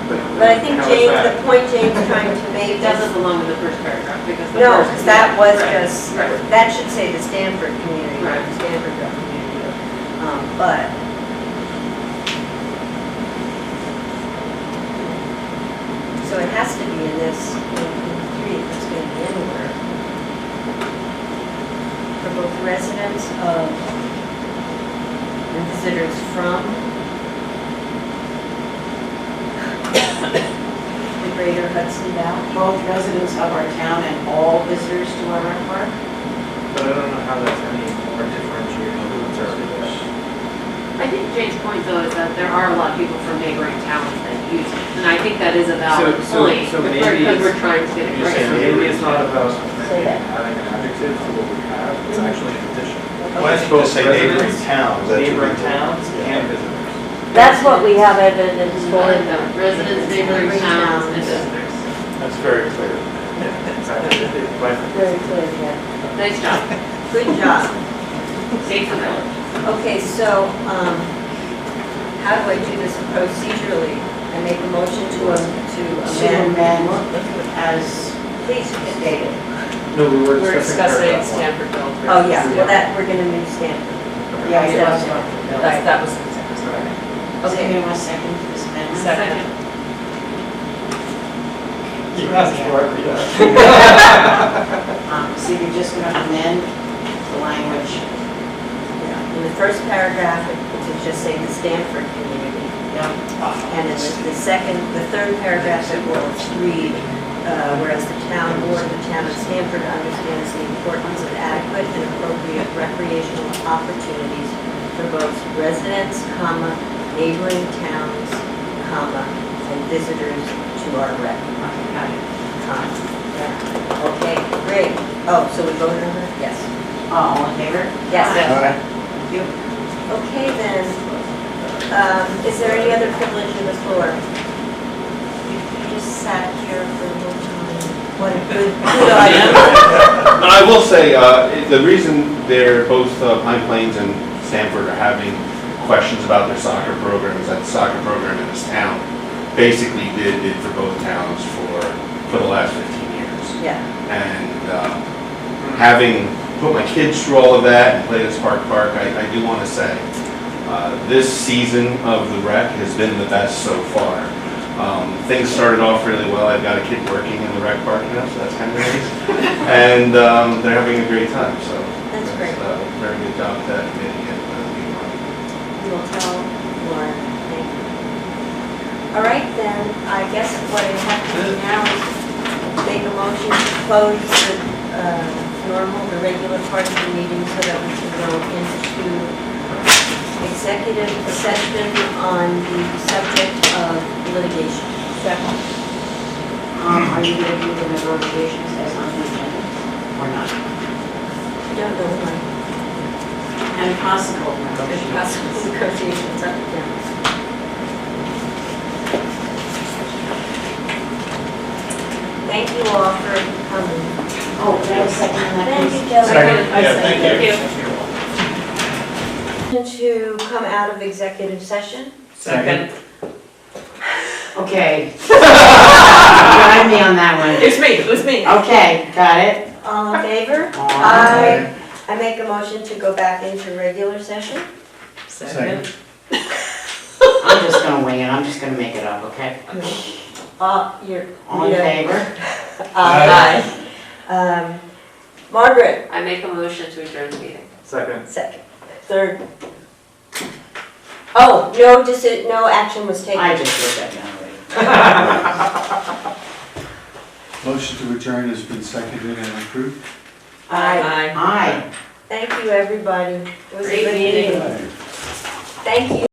Speaker 6: But
Speaker 1: But I think
Speaker 6: How is
Speaker 1: James,
Speaker 6: that?
Speaker 1: the point James is trying to make
Speaker 5: It doesn't
Speaker 1: is,
Speaker 5: belong in the first paragraph because the
Speaker 1: no,
Speaker 5: first.
Speaker 1: that was
Speaker 5: Right,
Speaker 1: just,
Speaker 5: right.
Speaker 1: that should say the Stanford community, not
Speaker 5: Right.
Speaker 1: the Stanford community. But, so it has to be in this, in three, if it's going to be anywhere. For both residents of, and visitors from the greater Hudson Valley.
Speaker 4: Both residents of our town and all visitors to our rec park?
Speaker 6: But I don't know how that's any more differentiated than what's already there.
Speaker 5: I think Jane's point though is that there are a lot of people from neighboring towns that use it, and I think that is a valid
Speaker 6: So-
Speaker 5: point.
Speaker 6: so maybe
Speaker 5: Because we're
Speaker 6: it's-
Speaker 5: trying to get it
Speaker 6: So
Speaker 5: right.
Speaker 6: maybe it's not about
Speaker 1: Say that.
Speaker 6: adding an adjective to what we have, it's actually an addition.
Speaker 2: Why don't you just say neighboring
Speaker 6: Residents,
Speaker 2: towns? That should be
Speaker 6: Neighboring
Speaker 2: good.
Speaker 6: towns
Speaker 2: Yeah.
Speaker 6: and visitors.
Speaker 3: That's what we have evidence for.
Speaker 5: Residents, neighboring towns, and visitors.
Speaker 2: That's very clear.
Speaker 6: Exactly.
Speaker 3: Very clear, yeah.
Speaker 5: Nice job.
Speaker 1: Good job.
Speaker 5: Safe the village.
Speaker 1: Okay, so, how do I do this procedurally? I make a motion to
Speaker 4: To
Speaker 1: amend.
Speaker 4: amend as
Speaker 1: Please,
Speaker 4: stated.
Speaker 6: No, we were
Speaker 5: We're
Speaker 6: discussing
Speaker 5: discussing
Speaker 6: paragraph one.
Speaker 5: Stanford Bill.
Speaker 1: oh, yeah, well, that, we're gonna move Stanford.
Speaker 4: Yeah, you
Speaker 1: That's-
Speaker 4: lost it.
Speaker 1: Right.
Speaker 5: That was.
Speaker 4: Does anyone want a second to this amendment?
Speaker 5: Second.
Speaker 6: You asked for it, yeah.
Speaker 4: So you're just going to amend the language.
Speaker 1: In the first paragraph, it should just say the Stanford community.
Speaker 4: Yeah.
Speaker 1: And in the third paragraph, it will read, whereas the town board of the town of Stanford understands the importance of adequate and appropriate recreational opportunities for both residents, neighboring towns, and visitors to our rec. Yeah. Okay, great. Oh, so we voted on that? Yes.
Speaker 4: All in favor?
Speaker 1: Yes.
Speaker 4: Thank you.
Speaker 1: Okay, then, is there any other privilege of the floor? You just sat here for a little time. What a good audience.
Speaker 7: I will say, the reason both Pine Plains and Stanford are having questions about their soccer programs, that soccer program in this town basically did for both towns for the last 15 years.
Speaker 1: Yeah.
Speaker 7: And having put my kids through all of that and played at Spark Park, I do want to say, this season of the rec has been the best so far. Things started off really well. I've got a kid working in the rec park now, so that's kind of nice. And they're having a great time, so.
Speaker 1: That's great.
Speaker 7: Very good job with that committee and being on.
Speaker 1: You will tell Lauren, thank you. All right, then, I guess what I have to do now is make a motion to close the regular part of the meeting so that we can go into executive session on the subject of litigation. Second.
Speaker 4: Are you going to do the negotiations as on the agenda or not?
Speaker 1: I don't know when.
Speaker 4: And possible
Speaker 1: There's
Speaker 4: negotiations.
Speaker 1: possible negotiations up and down. Thank you all for coming.
Speaker 4: Oh, can I have a second on that,
Speaker 1: Thank
Speaker 4: please?
Speaker 1: you, Kelly.
Speaker 5: Thank you.
Speaker 1: To come out of executive session.
Speaker 6: Second.
Speaker 4: Okay. Drive me on that one.
Speaker 5: It was me.
Speaker 4: Okay, got it.
Speaker 1: All in favor?
Speaker 4: Aye.
Speaker 1: I make a motion to go back into regular session.
Speaker 6: Second.
Speaker 4: I'm just gonna wing it, I'm just gonna make it up, okay?
Speaker 1: You're.
Speaker 4: All in favor?
Speaker 1: Aye. Margaret,
Speaker 5: I make a motion to adjourn the meeting.
Speaker 6: Second.
Speaker 1: second. Third. Oh, no action was taken.
Speaker 4: I just did that now.
Speaker 2: Motion to adjourn has been seconded and approved.
Speaker 1: Aye.
Speaker 4: Aye.
Speaker 1: Thank you, everybody. It was a
Speaker 5: Great
Speaker 1: good
Speaker 5: meeting.
Speaker 1: Thank you.